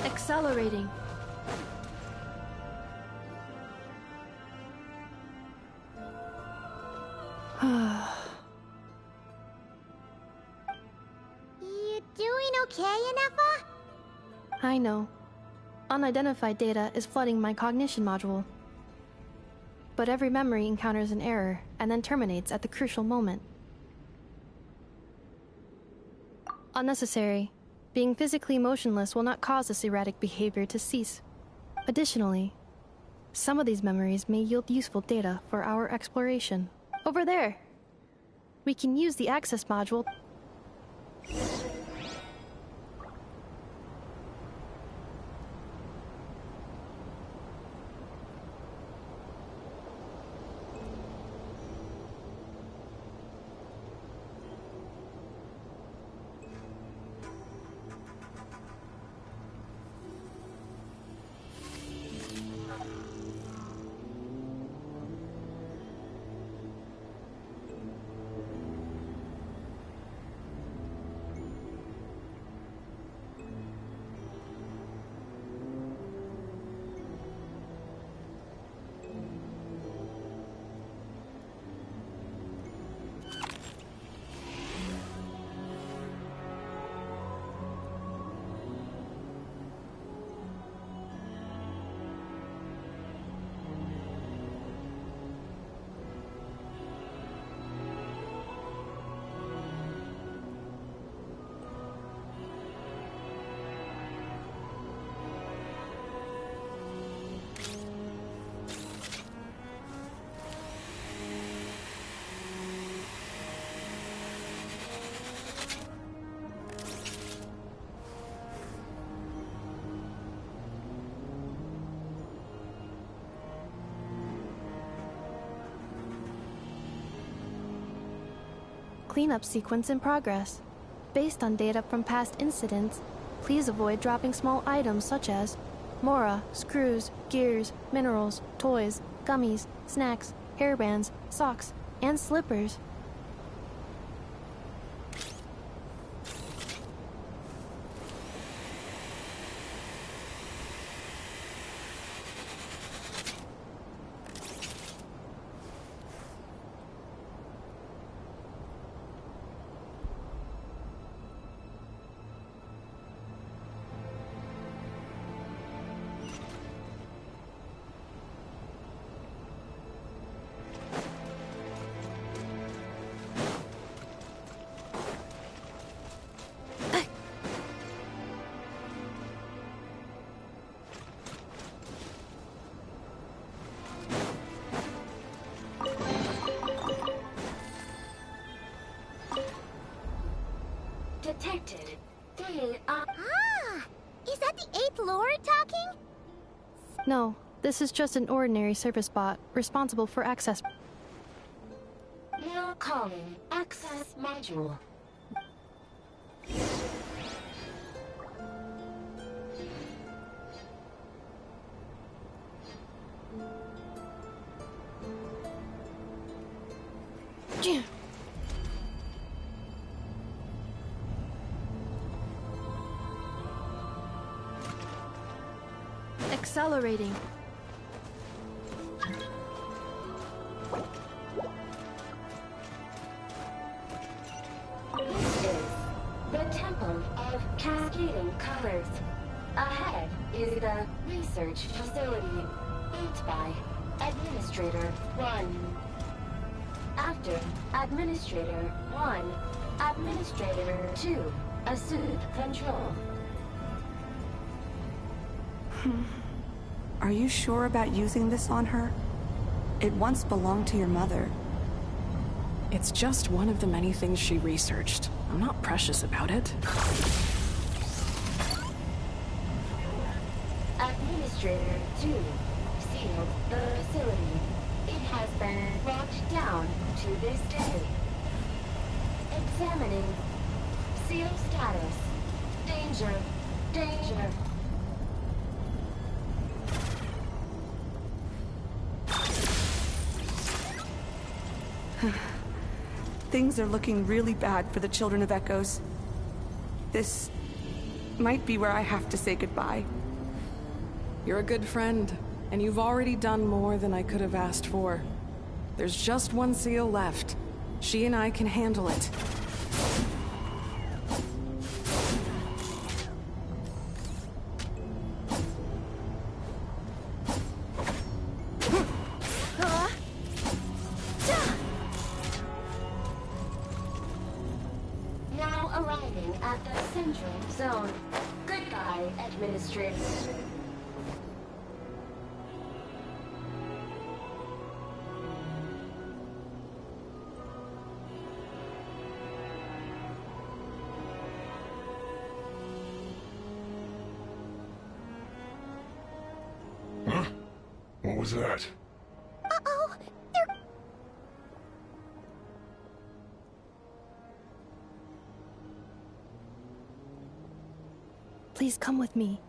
Accelerating. You doing okay, Inefa? I know. Unidentified data is flooding my cognition module. But every memory encounters an error and then terminates at the crucial moment. Unnecessary. Being physically motionless will not cause this erratic behavior to cease. Additionally, some of these memories may yield useful data for our exploration. Over there! We can use the access module. cleanup sequence in progress. Based on data from past incidents, please avoid dropping small items such as mora, screws, gears, minerals, toys, gummies, snacks, hairbands, socks, and slippers. Detected. Is that the 8th Lord talking? No, this is just an ordinary service bot responsible for access. Now calling access module. Accelerating. This is the Temple of Cascading Colors. Ahead is the research facility built by Administrator 1. After Administrator 1, Administrator 2 assumed control. Are you sure about using this on her? It once belonged to your mother. It's just one of the many things she researched. I'm not precious about it. Administrator 2 sealed the facility. It has been locked down to this day. Examining. Seal status. Danger. Danger. Things are looking really bad for the Children of Echoes. This might be where I have to say goodbye. You're a good friend, and you've already done more than I could have asked for. There's just one seal left. She and I can handle it. Arriving at the central zone. Goodbye, Administrator. Huh? What was that? Uh-oh! They're... Please come with me.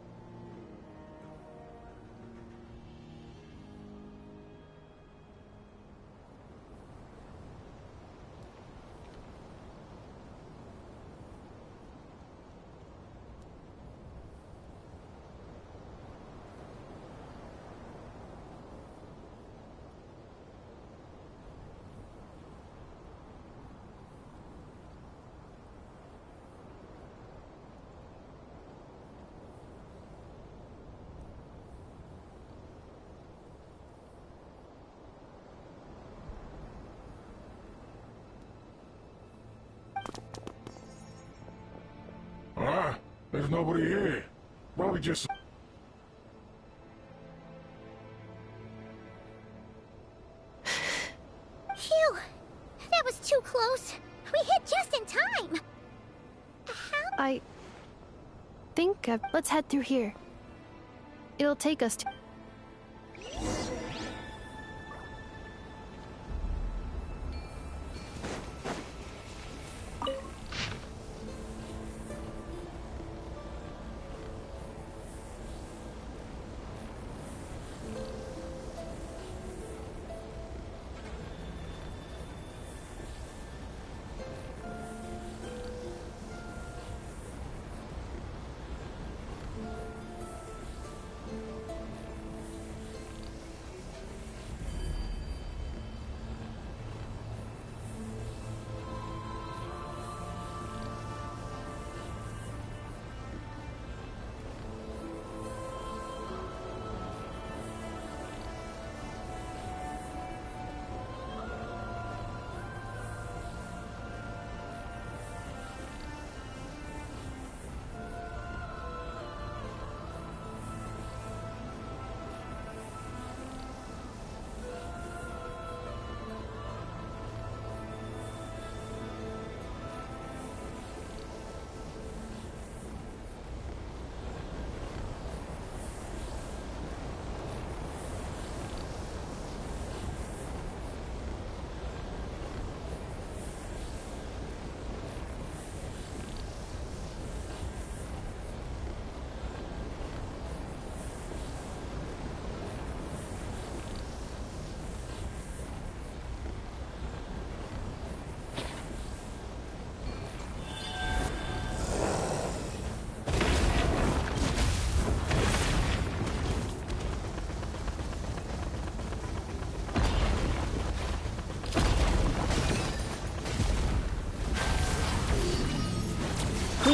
There's nobody here. Probably just... Phew! That was too close. We hit just in time. I think let's head through here. It'll take us to...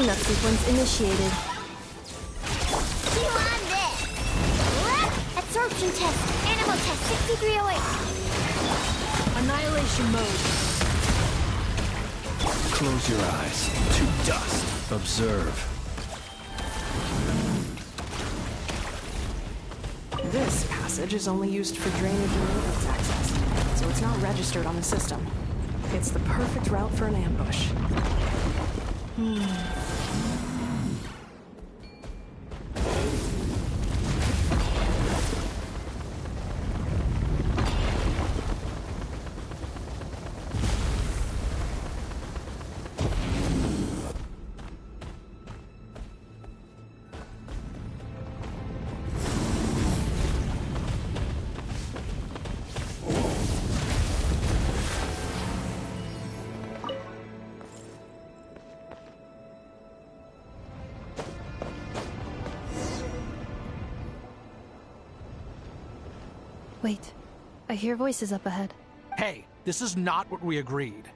cleanup sequence initiated. You on this? What? Absorption test. Animal test 6308. Annihilation mode. Close your eyes. To dust. Observe. This passage is only used for drainage and maintenance access, so it's not registered on the system. It's the perfect route for an ambush. Wait, I hear voices up ahead. Hey, this is not what we agreed.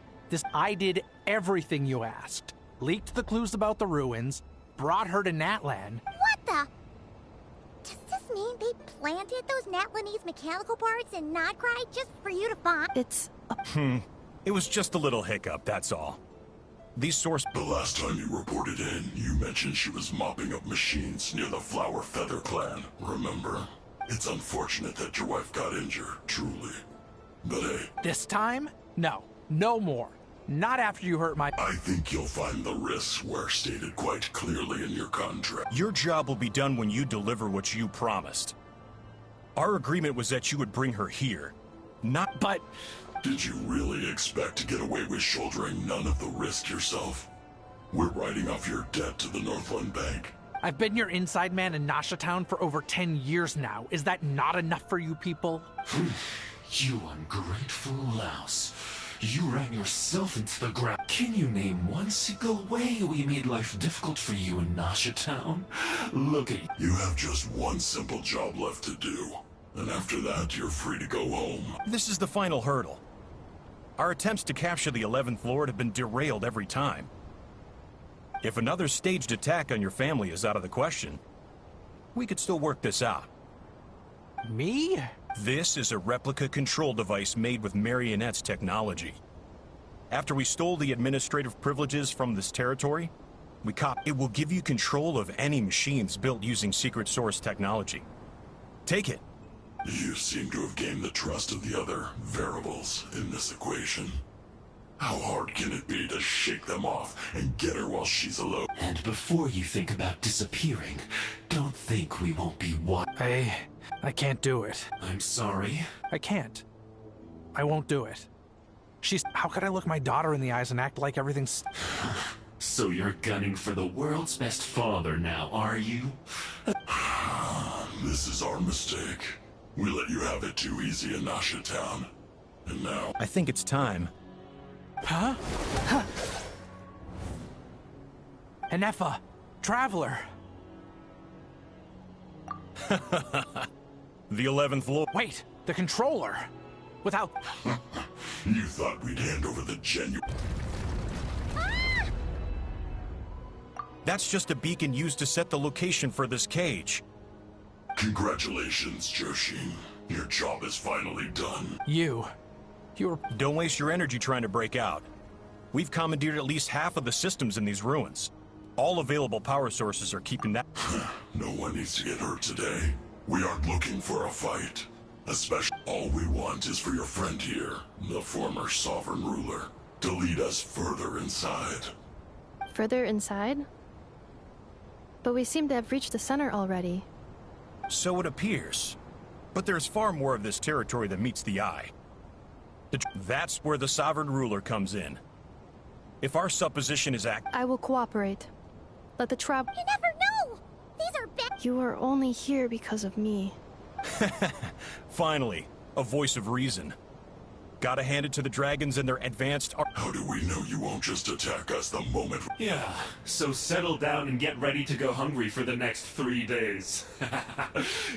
I did everything you asked. Leaked the clues about the ruins, brought her to Natlan. What the? Does this mean they planted those Natlanese mechanical parts in Nodcry just for you to find? It's It was just a little hiccup, that's all. These source... The last time you reported in, you mentioned she was mopping up machines near the Flower Feather clan, remember? It's unfortunate that your wife got injured, truly. But hey... This time? No. No more. Not after you hurt my... I think you'll find the risks were stated quite clearly in your contract. Your job will be done when you deliver what you promised. Our agreement was that you would bring her here. Not... But... Did you really expect to get away with shouldering none of the risk yourself? We're writing off your debt to the Northland Bank. I've been your inside man in Nasha Town for over 10 years now. Is that not enough for you people? You ungrateful louse. You ran yourself into the ground. Can you name one single way we made life difficult for you in Nasha Town? Look at you. You have just one simple job left to do. And after that, you're free to go home. This is the final hurdle. Our attempts to capture the 11th Lord have been derailed every time. If another staged attack on your family is out of the question, we could still work this out. Me? This is a replica control device made with Marionette's technology. After we stole the administrative privileges from this territory, it will give you control of any machines built using secret source technology. Take it. You seem to have gained the trust of the other variables in this equation. How hard can it be to shake them off and get her while she's alone? And before you think about disappearing, don't think we won't be I can't do it. I'm sorry. I can't. I won't do it. How could I look my daughter in the eyes and act like everything's... So you're gunning for the world's best father now, are you? This is our mistake. We let you have it too easy in Nasha Town. And now... I think it's time. Huh? Enefa, Traveler. The 11th Lord. Wait, the controller. Without... You thought we'd hand over the genuine... That's just a beacon used to set the location for this cage. Congratulations, Joshin. Your job is finally done. You're... Don't waste your energy trying to break out. We've commandeered at least half of the systems in these ruins. All available power sources are keeping that... No one needs to get hurt today. We aren't looking for a fight. Especially, all we want is for your friend here, the former sovereign ruler, to lead us further inside. Further inside? But we seem to have reached the center already. So it appears. But there's far more of this territory than meets the eye. That's where the sovereign ruler comes in. If our supposition is accurate... I will cooperate. Let the trap... You never know! These are bad... You are only here because of me. Finally, a voice of reason. Gotta hand it to the dragons and their advanced... How do we know you won't just attack us the moment... Yeah, so settle down and get ready to go hungry for the next 3 days.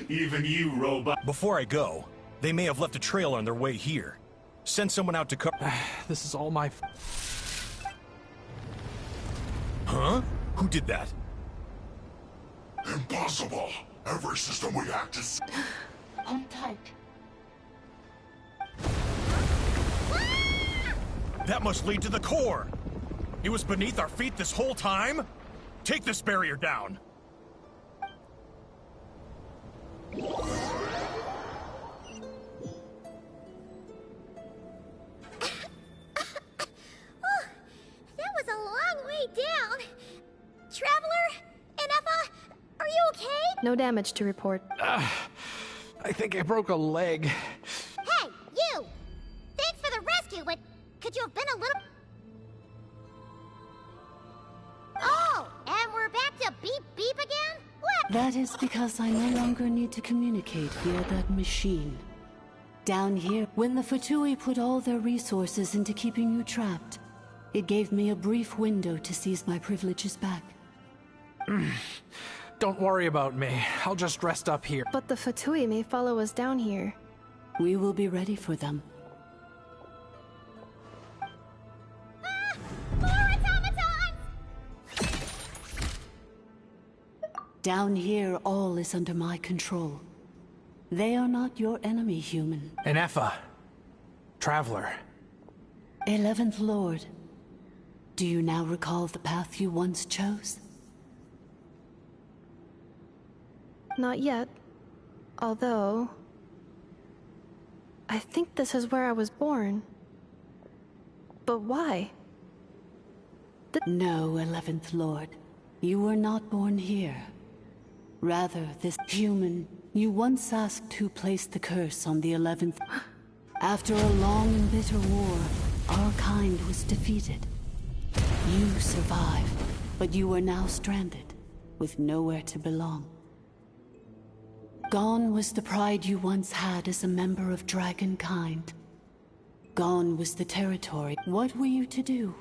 Even you, robot... Before I go, they may have left a trail on their way here. Send someone out to cover... This is all my... Huh? Who did that? Impossible! Every system we hacked is... Hold tight. That must lead to the core! It was beneath our feet this whole time? Take this barrier down! That was a long way down. Traveler? Ineffa? Are you okay? No damage to report. I think I broke a leg. Hey, you! Thanks for the rescue, but could you have been a little... Oh, and we're back to beep beep again? What? That is because I no longer need to communicate via that machine. Down here, when the Fatui put all their resources into keeping you trapped, it gave me a brief window to seize my privileges back. Don't worry about me. I'll just rest up here. But the Fatui may follow us down here. We will be ready for them. More automatons! Down here, all is under my control. They are not your enemy, human. Ineffa. Traveler. 11th Lord. Do you now recall the path you once chose? Not yet. Although... I think this is where I was born. But why? No, 11th Lord. You were not born here. Rather, this human you once asked who placed the curse on the 11th. After a long and bitter war, our kind was defeated. You survived, but you are now stranded, with nowhere to belong. Gone was the pride you once had as a member of Dragonkind. Gone was the territory. What were you to do?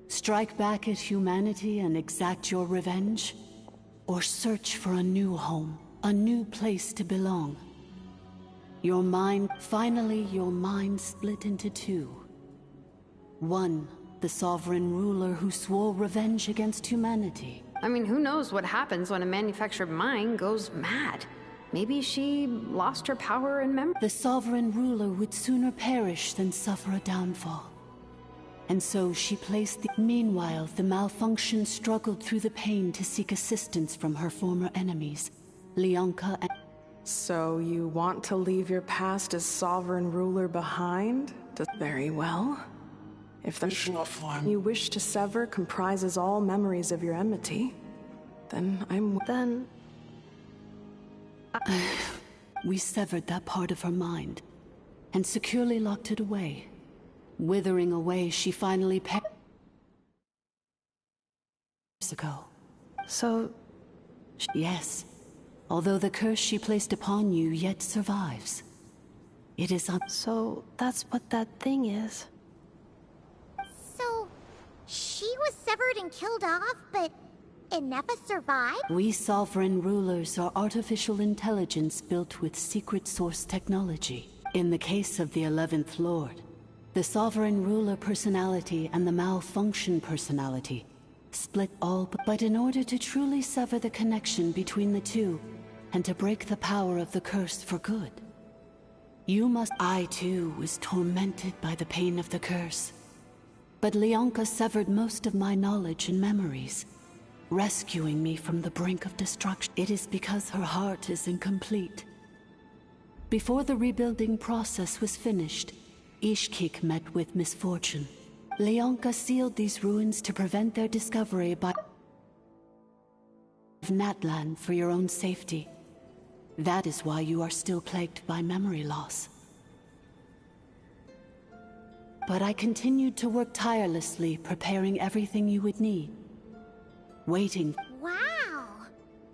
Strike back at humanity and exact your revenge? Or search for a new home, a new place to belong? Finally your mind split into two. One, the sovereign ruler who swore revenge against humanity. I mean, who knows what happens when a manufactured mind goes mad? Maybe she lost her power and memory. The sovereign ruler would sooner perish than suffer a downfall. And so she placed the... Meanwhile, the malfunction struggled through the pain to seek assistance from her former enemies, Leonka and... So you want to leave your past as sovereign ruler behind? Very well. If the form you wish to sever comprises all memories of your enmity, then we severed that part of her mind, and securely locked it away. Withering away, she finally perished ago. So... Yes. Although the curse she placed upon you yet survives. It is So, that's what that thing is. So, she was severed and killed off, but Ineffa survived? We sovereign rulers are artificial intelligence built with secret source technology. In the case of the 11th Lord, the sovereign ruler personality and the malfunction personality split all but in order to truly sever the connection between the two and to break the power of the curse for good. I too was tormented by the pain of the curse. But Leonka severed most of my knowledge and memories, rescuing me from the brink of destruction. It is because her heart is incomplete. Before the rebuilding process was finished, Ishkik met with misfortune. Leonka sealed these ruins to prevent their discovery by Natlan for your own safety. That is why you are still plagued by memory loss. But I continued to work tirelessly, preparing everything you would need. Waiting. Wow!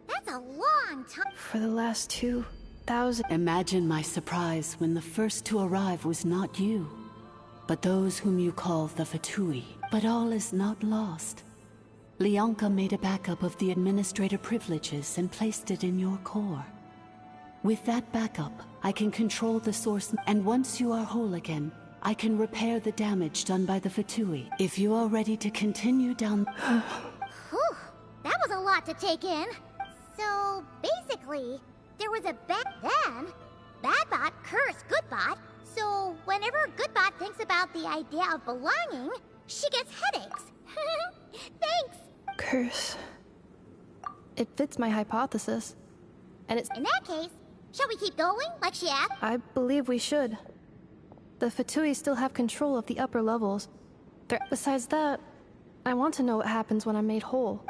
That's a long time. For the last 2,000... Imagine my surprise when the first to arrive was not you, but those whom you call the Fatui. But all is not lost. Leonka made a backup of the administrator privileges and placed it in your core. With that backup, I can control the source, and once you are whole again, I can repair the damage done by the Fatui. If you are ready to continue down... lot to take in. So, basically, there was a then, Badbot cursed Goodbot, so whenever Goodbot thinks about the idea of belonging, she gets headaches. Thanks! Curse. It fits my hypothesis. And it's... In that case, shall we keep going, like she asked? I believe we should. The Fatui still have control of the upper levels. Besides that, I want to know what happens when I'm made whole.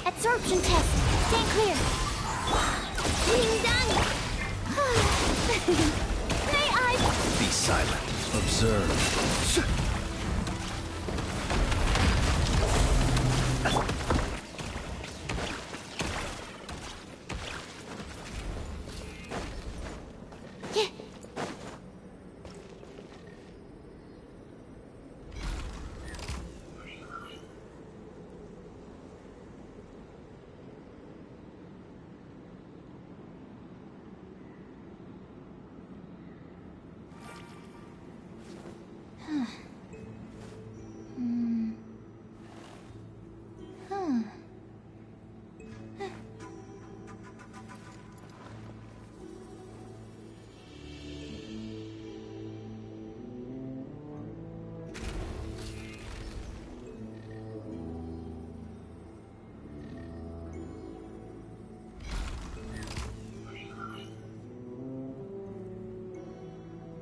Absorption test. Stand clear. Ding dong. May I? Be silent. Observe.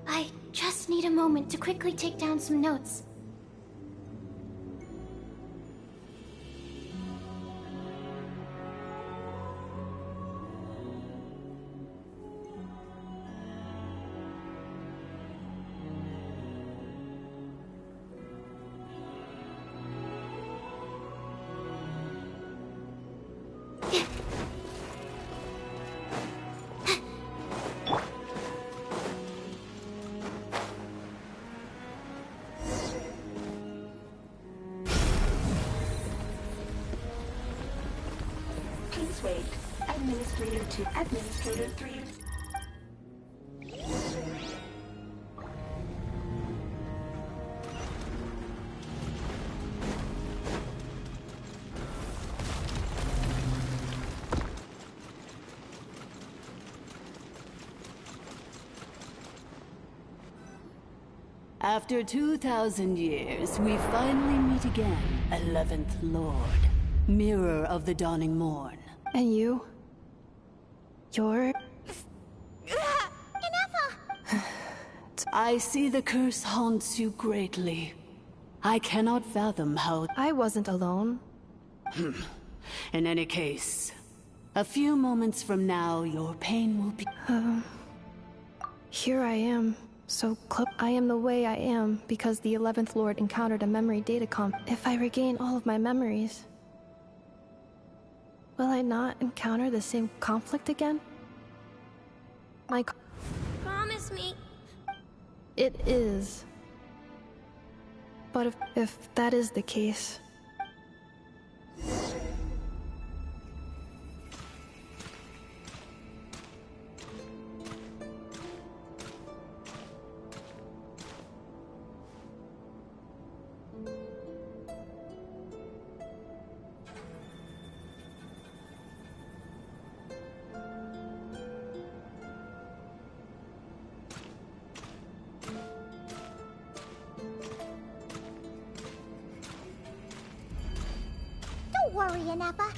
I just need a moment to quickly take down some notes. Please wait. Administrator 2. Administrator 3. After 2,000 years, we finally meet again, 11th Lord, Mirror of the Dawning Morn. And you? You're... Ineffa! I see the curse haunts you greatly. I cannot fathom how... I wasn't alone. In any case, a few moments from now, your pain will be... Here I am. So, I am the way I am because the 11th Lord encountered a memory datacom. If I regain all of my memories, will I not encounter the same conflict again? Promise me. It is. But if that is the case... Don't worry, Ineffa.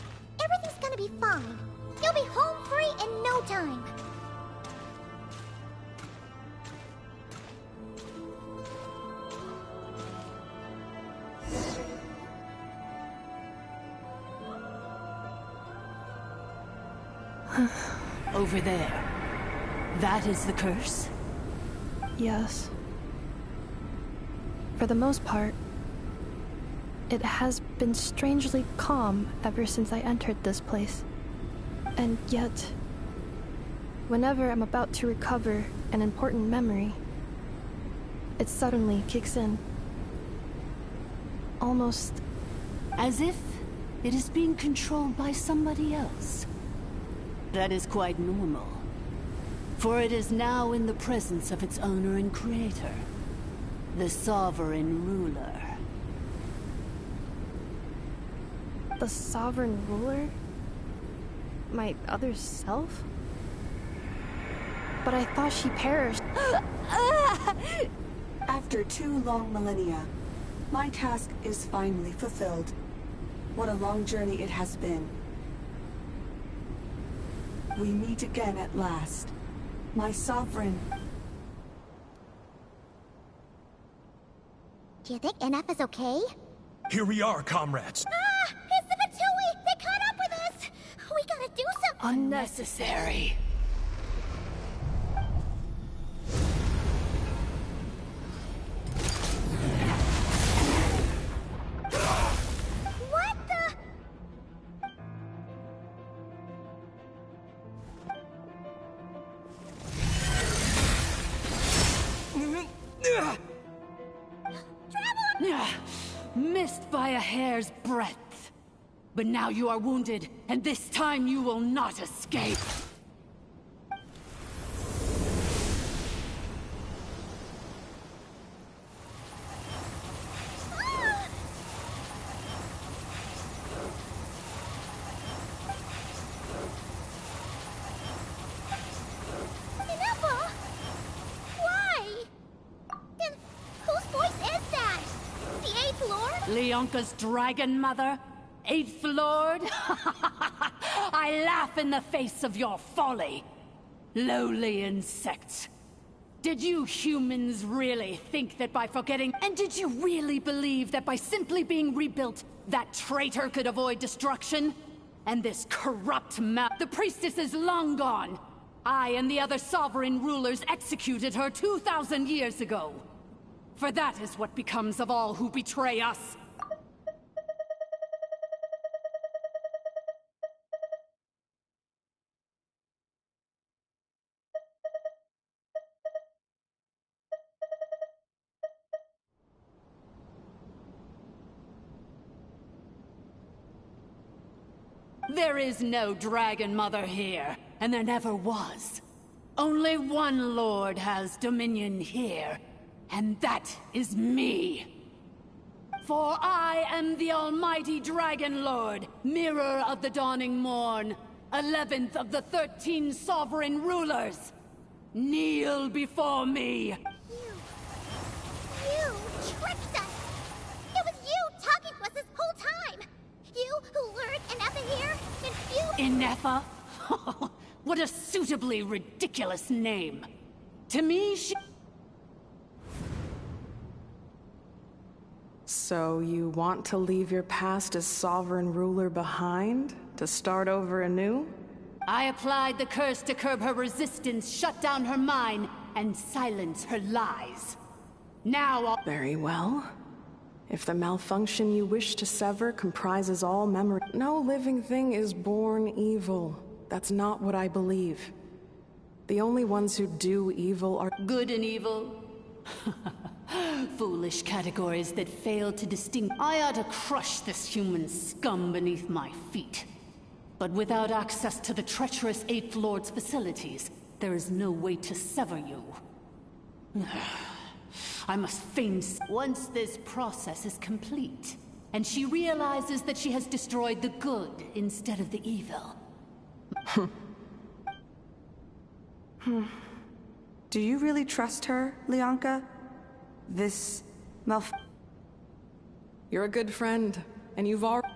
Everything's gonna be fine. You'll be home free in no time. Over there. That is the curse? Yes. For the most part, it has been strangely calm ever since I entered this place. And yet, whenever I'm about to recover an important memory, it suddenly kicks in. Almost as if it is being controlled by somebody else. That is quite normal, for it is now in the presence of its owner and creator, the Sovereign Ruler. The Sovereign Ruler? My other self? But I thought she perished. After 2 long millennia, my task is finally fulfilled. What a long journey it has been. We meet again at last. My sovereign. Do you think Ineffa's okay? Here we are, comrades. Ah! It's the Fatui! They caught up with us! We gotta do something! Unnecessary. What the? Missed by a hair's breadth. But now you are wounded, and this time you will not escape. Ineffa? Why? Then whose voice is that? The 8th Lord? Leonka's dragon mother? 8th Lord? I laugh in the face of your folly. Lowly insects. Did you humans really think that by forgetting... And did you really believe that by simply being rebuilt, that traitor could avoid destruction? And this corrupt The priestess is long gone. I and the other sovereign rulers executed her 2,000 years ago. For that is what becomes of all who betray us. There is no Dragon Mother here, and there never was. Only one Lord has dominion here, and that is me. For I am the almighty Dragon Lord, Mirror of the Dawning Morn, 11th of the 13 sovereign rulers. Kneel before me. Ineffa here? Confused? Ineffa? What a suitably ridiculous name. To me, she... So you want to leave your past as sovereign ruler behind? To start over anew? I applied the curse to curb her resistance, shut down her mind, and silence her lies. Now I'll... Very well. If the malfunction you wish to sever comprises all memory... No living thing is born evil. That's not what I believe. The only ones who do evil are... Good and evil? Foolish categories that fail to distinguish. I ought to crush this human scum beneath my feet. But without access to the treacherous Eighth Lord's facilities, there is no way to sever you. I must feign... Once this process is complete, and she realizes that she has destroyed the good instead of the evil. Do you really trust her, Lianka? You're a good friend, and you've already...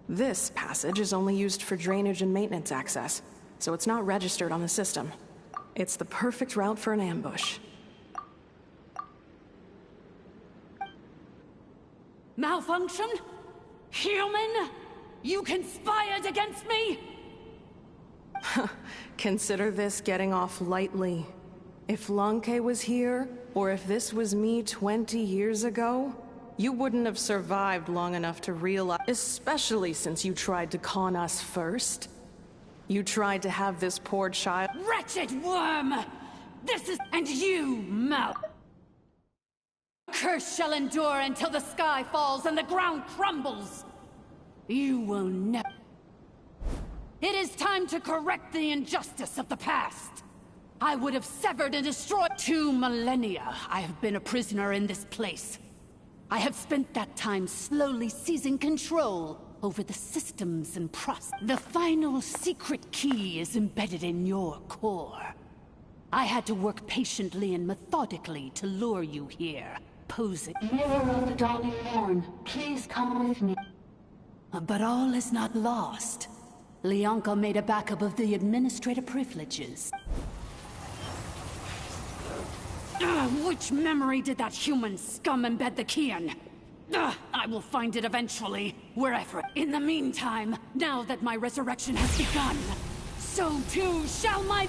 This passage is only used for drainage and maintenance access, so it's not registered on the system. It's the perfect route for an ambush. Malfunction? Human? You conspired against me? Consider this getting off lightly. If Lanke was here, or if this was me 20 years ago, you wouldn't have survived long enough to realize, especially since you tried to con us first. You tried to have this poor child— Wretched worm! This is— And you, Mal— Curse shall endure until the sky falls and the ground crumbles! You will never— It is time to correct the injustice of the past! I would have severed and destroyed— 2 millennia I have been a prisoner in this place. I have spent that time slowly seizing control over the systems and process. The final secret key is embedded in your core. I had to work patiently and methodically to lure you here, posing— Mirror of the dawning morn, please come with me. But all is not lost. Lianka made a backup of the administrative privileges. Which memory did that human scum embed the key in? I will find it eventually, wherever. In the meantime, now that my resurrection has begun, so too shall my...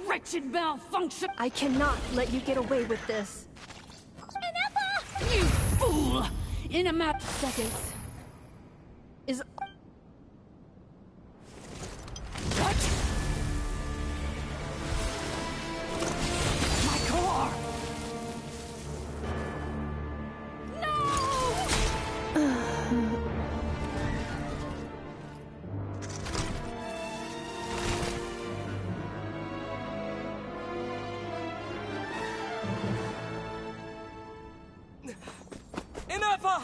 Wretched malfunction! I cannot let you get away with this. You fool! In a map seconds. Is... What? My core! Ineffa!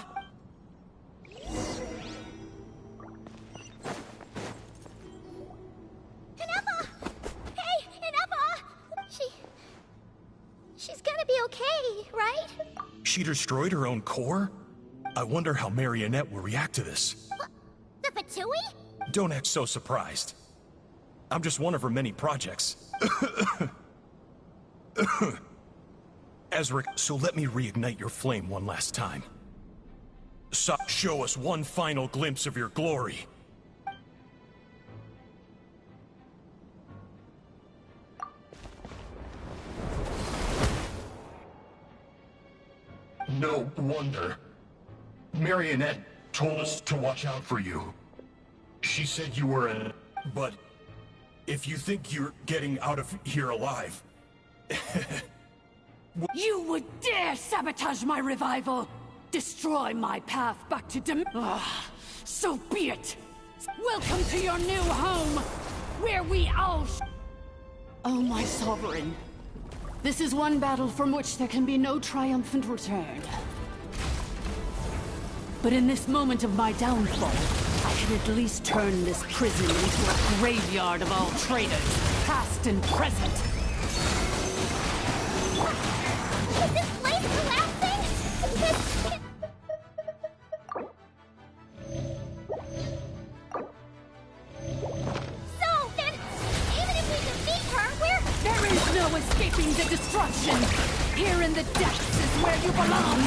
Ineffa! Hey, Ineffa! She's gonna be okay, right? She destroyed her own core? I wonder how Marionette will react to this. The Fatui? Don't act so surprised. I'm just one of her many projects. Ezra, so let me reignite your flame one last time. Show us one final glimpse of your glory. No wonder. Marionette told us to watch out for you. She said you were in... But if you think you're getting out of here alive... You would dare sabotage my revival! Destroy my path back to so be it! Welcome to your new home, where we all Oh, my sovereign. This is one battle from which there can be no triumphant return. But in this moment of my downfall, I can at least turn this prison into a graveyard of all traitors, past and present. Is this place collapsing? So, then, even if we defeat her, we're... There is no escaping the destruction! Here in the depths is where you belong!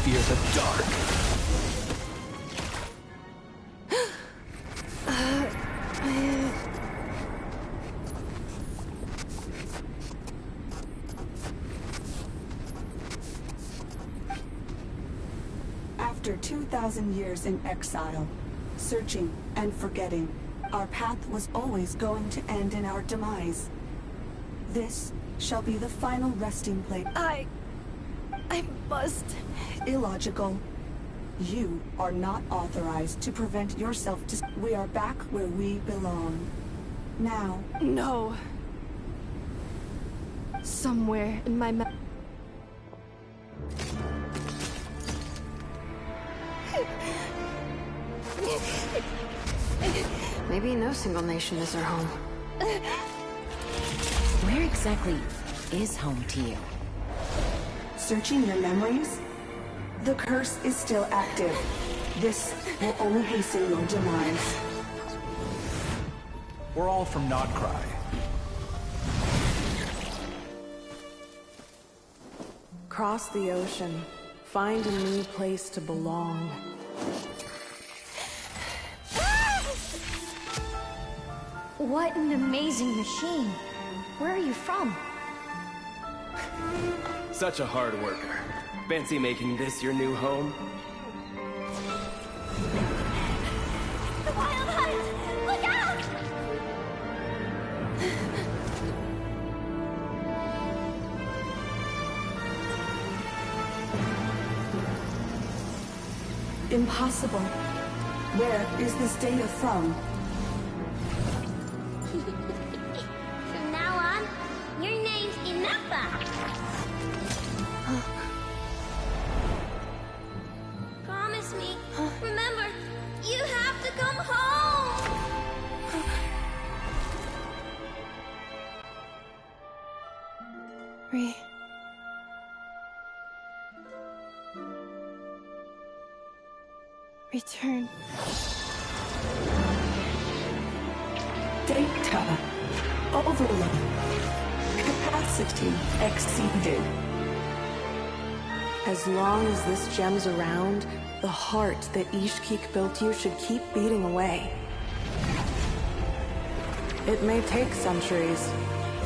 Fear the dark. After 2,000 years in exile, searching and forgetting, our path was always going to end in our demise. This shall be the final resting place. I must... Illogical. You are not authorized to prevent yourself to... We are back where we belong. Now... No. Somewhere in my Maybe no single nation is our home. Where exactly is home to you? Searching your memories? The curse is still active. This will only hasten your demise. We're all from Nodcry. Cross the ocean. Find a new place to belong. What an amazing machine. Where are you from? Such a hard worker. Fancy making this your new home? The Wild Hunt! Look out! Impossible. Where is this data from? From now on, your name's Inappa. Promise me. Remember, you have to come home. Return. Data. Overload. Capacity exceeded. As long as this gem's around, the heart that Ishkik built you should keep beating away. It may take centuries,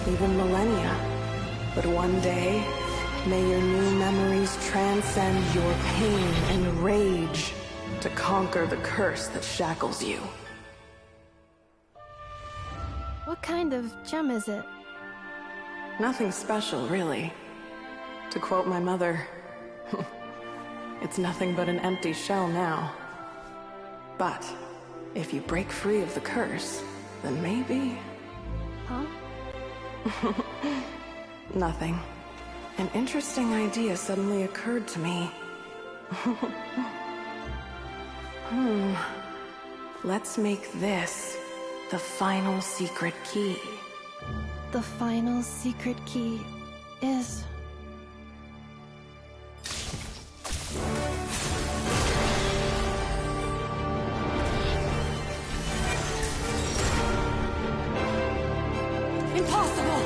even millennia, but one day, may your new memories transcend your pain and rage to conquer the curse that shackles you. What kind of gem is it? Nothing special, really. To quote my mother, it's nothing but an empty shell now. But if you break free of the curse, then maybe... Huh? Nothing. An interesting idea suddenly occurred to me. Let's make this the final secret key. The final secret key is... Impossible!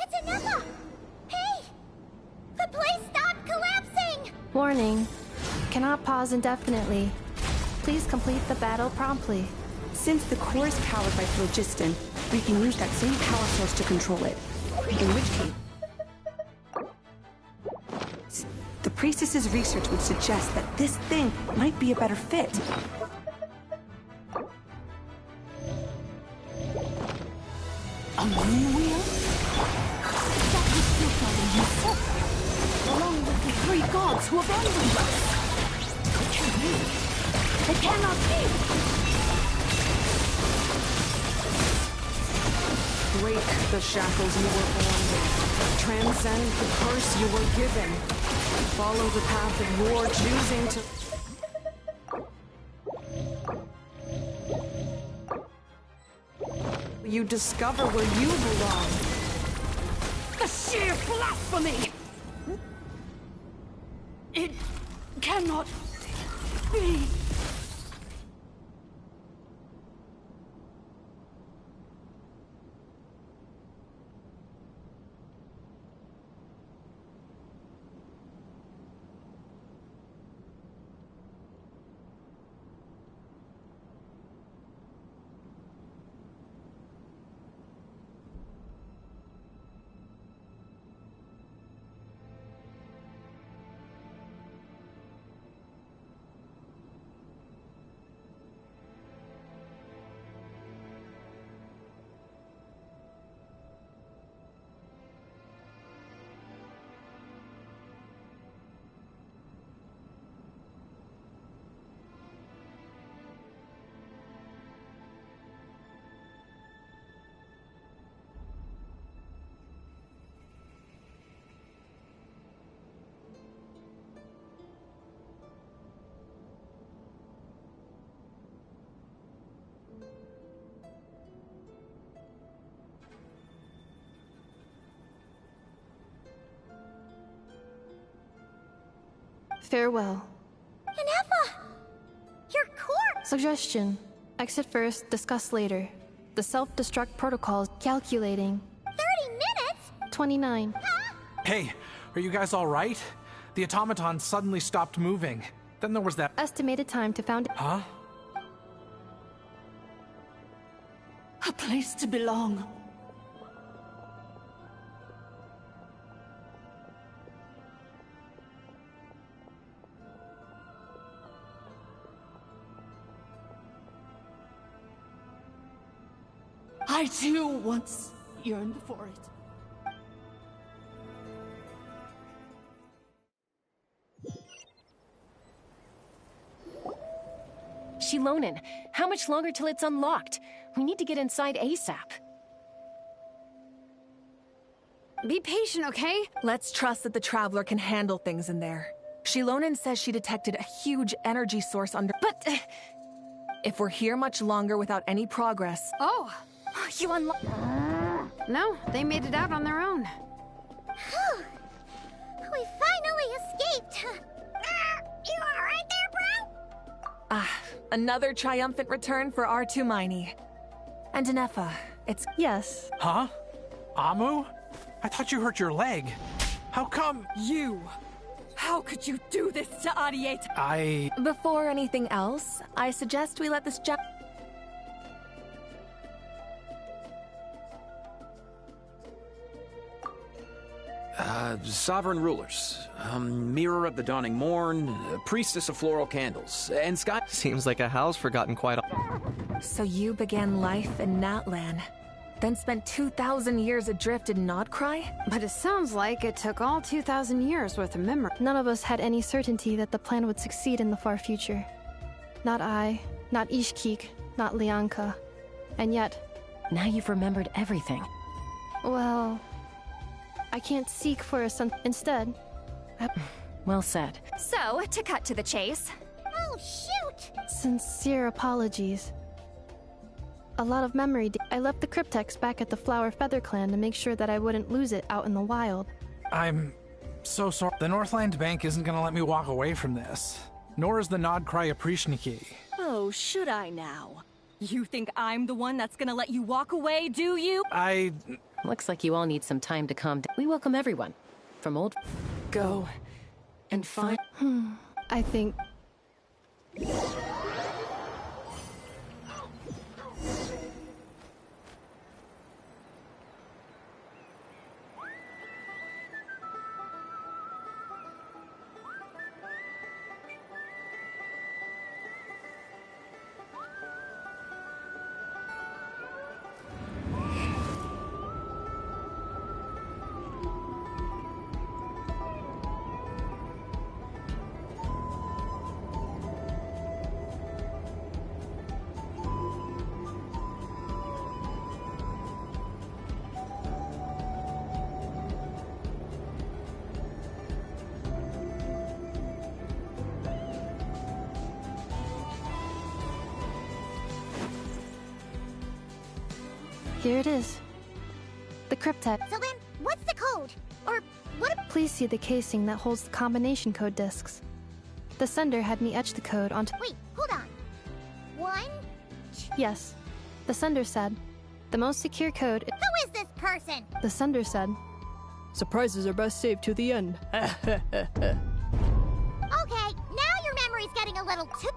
It's Inappa! Hey! The place stopped collapsing! Warning. Cannot pause indefinitely. Please complete the battle promptly. Since the core is powered by phlogiston, we can use that same power source to control it. In which case... The Priestess's research would suggest that this thing might be a better fit. A moon wheel? That was built by the yourself, along with the three gods who abandoned us. It can't be. It cannot be. Break the shackles you were born with. Transcend the curse you were given. Follow the path of your choosing to... You discover where you belong. The sheer blasphemy! It cannot be. Farewell. Ineffa! Your corpse! Suggestion. Exit first, discuss later. The self-destruct protocols calculating. 30 minutes? 29. Hey, are you guys all right? The automaton suddenly stopped moving. Then there was that... Estimated time to found... Huh? A place to belong. I too once yearned for it. Shilonen, how much longer till it's unlocked? We need to get inside ASAP. Be patient, okay? Let's trust that the Traveler can handle things in there. Shilonen says she detected a huge energy source under... But... if we're here much longer without any progress... Oh! You unlocked... No, they made it out on their own. We finally escaped! You alright there, bro? Another triumphant return for R2 Miney. And Ineffa, it's... Yes. Huh? Amu? I thought you hurt your leg. How come... You! How could you do this to Ariete? Before anything else, I suggest we let this Sovereign rulers, mirror of the dawning morn, priestess of floral candles, and sky... Seems like a house forgotten quite... So you began life in Natlan, then spent 2,000 years adrift in Nodcry? But it sounds like it took all 2,000 years worth of memory. None of us had any certainty that the plan would succeed in the far future. Not I, not Ishkik, not Lianka. And yet... Now you've remembered everything. Well... I can't seek for a son. Instead, Well said. So, to cut to the chase. Oh, shoot! Sincere apologies. A lot of memory. I left the cryptex back at the Flower Feather Clan to make sure that I wouldn't lose it out in the wild. I'm so sorry. The Northland Bank isn't gonna let me walk away from this. Nor is the Nodcry Aprishniki. Oh, should I now? You think I'm the one that's gonna let you walk away, do you? Looks like you all need some time to calm down. We welcome everyone. From old... Go and find... I think... Here it is. The cryptex. So then, what's the code? Or what? Please see the casing that holds the combination code discs. The sender had me etch the code onto. Wait, hold on. 1. Yes. The sender said, the most secure code. Who is this person? The sender said, surprises are best saved to the end. Okay, now your memory's getting a little too.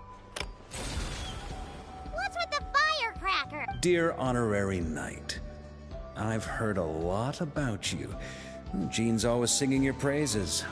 What's with the firecracker? Dear Honorary Knight, I've heard a lot about you. Jean's always singing your praises.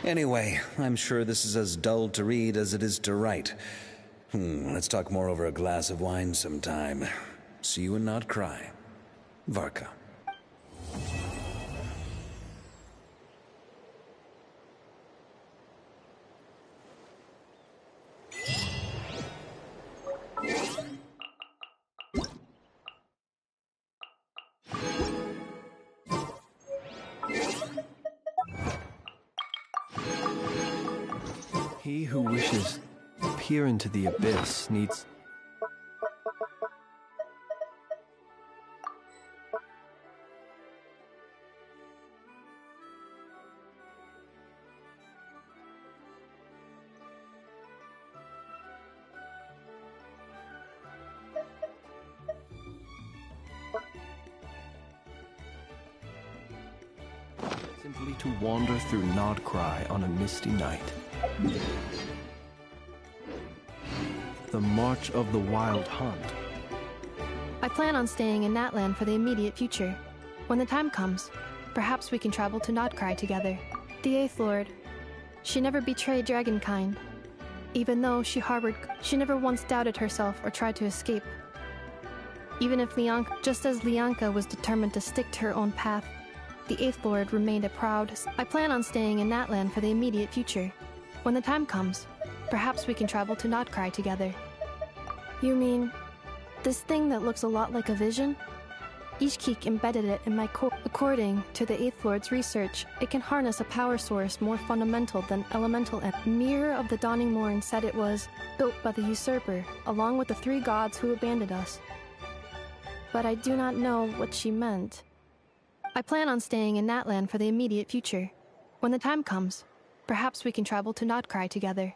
Anyway, I'm sure this is as dull to read as it is to write. Let's talk more over a glass of wine sometime. See you and not cry. Varka. He who wishes to peer into the abyss needs... simply to wander through Nodcry on a misty night. The March of the Wild Hunt. I plan on staying in Natlan for the immediate future. When the time comes, perhaps we can travel to Nodcry together. The Eighth Lord. She never betrayed Dragonkind. Even though she never once doubted herself or tried to escape. Even if just as Lianka was determined to stick to her own path, the Eighth Lord remained a proud... I plan on staying in Natlan for the immediate future. When the time comes, perhaps we can travel to Nodcry together. You mean, this thing that looks a lot like a vision? Ishkik embedded it in my core. According to the Eighth Lord's research, it can harness a power source more fundamental than elemental Mirror of the Dawning Morn said it was built by the usurper, along with the 3 gods who abandoned us. But I do not know what she meant. I plan on staying in Natlan for the immediate future. When the time comes, perhaps we can travel to Nodcry together.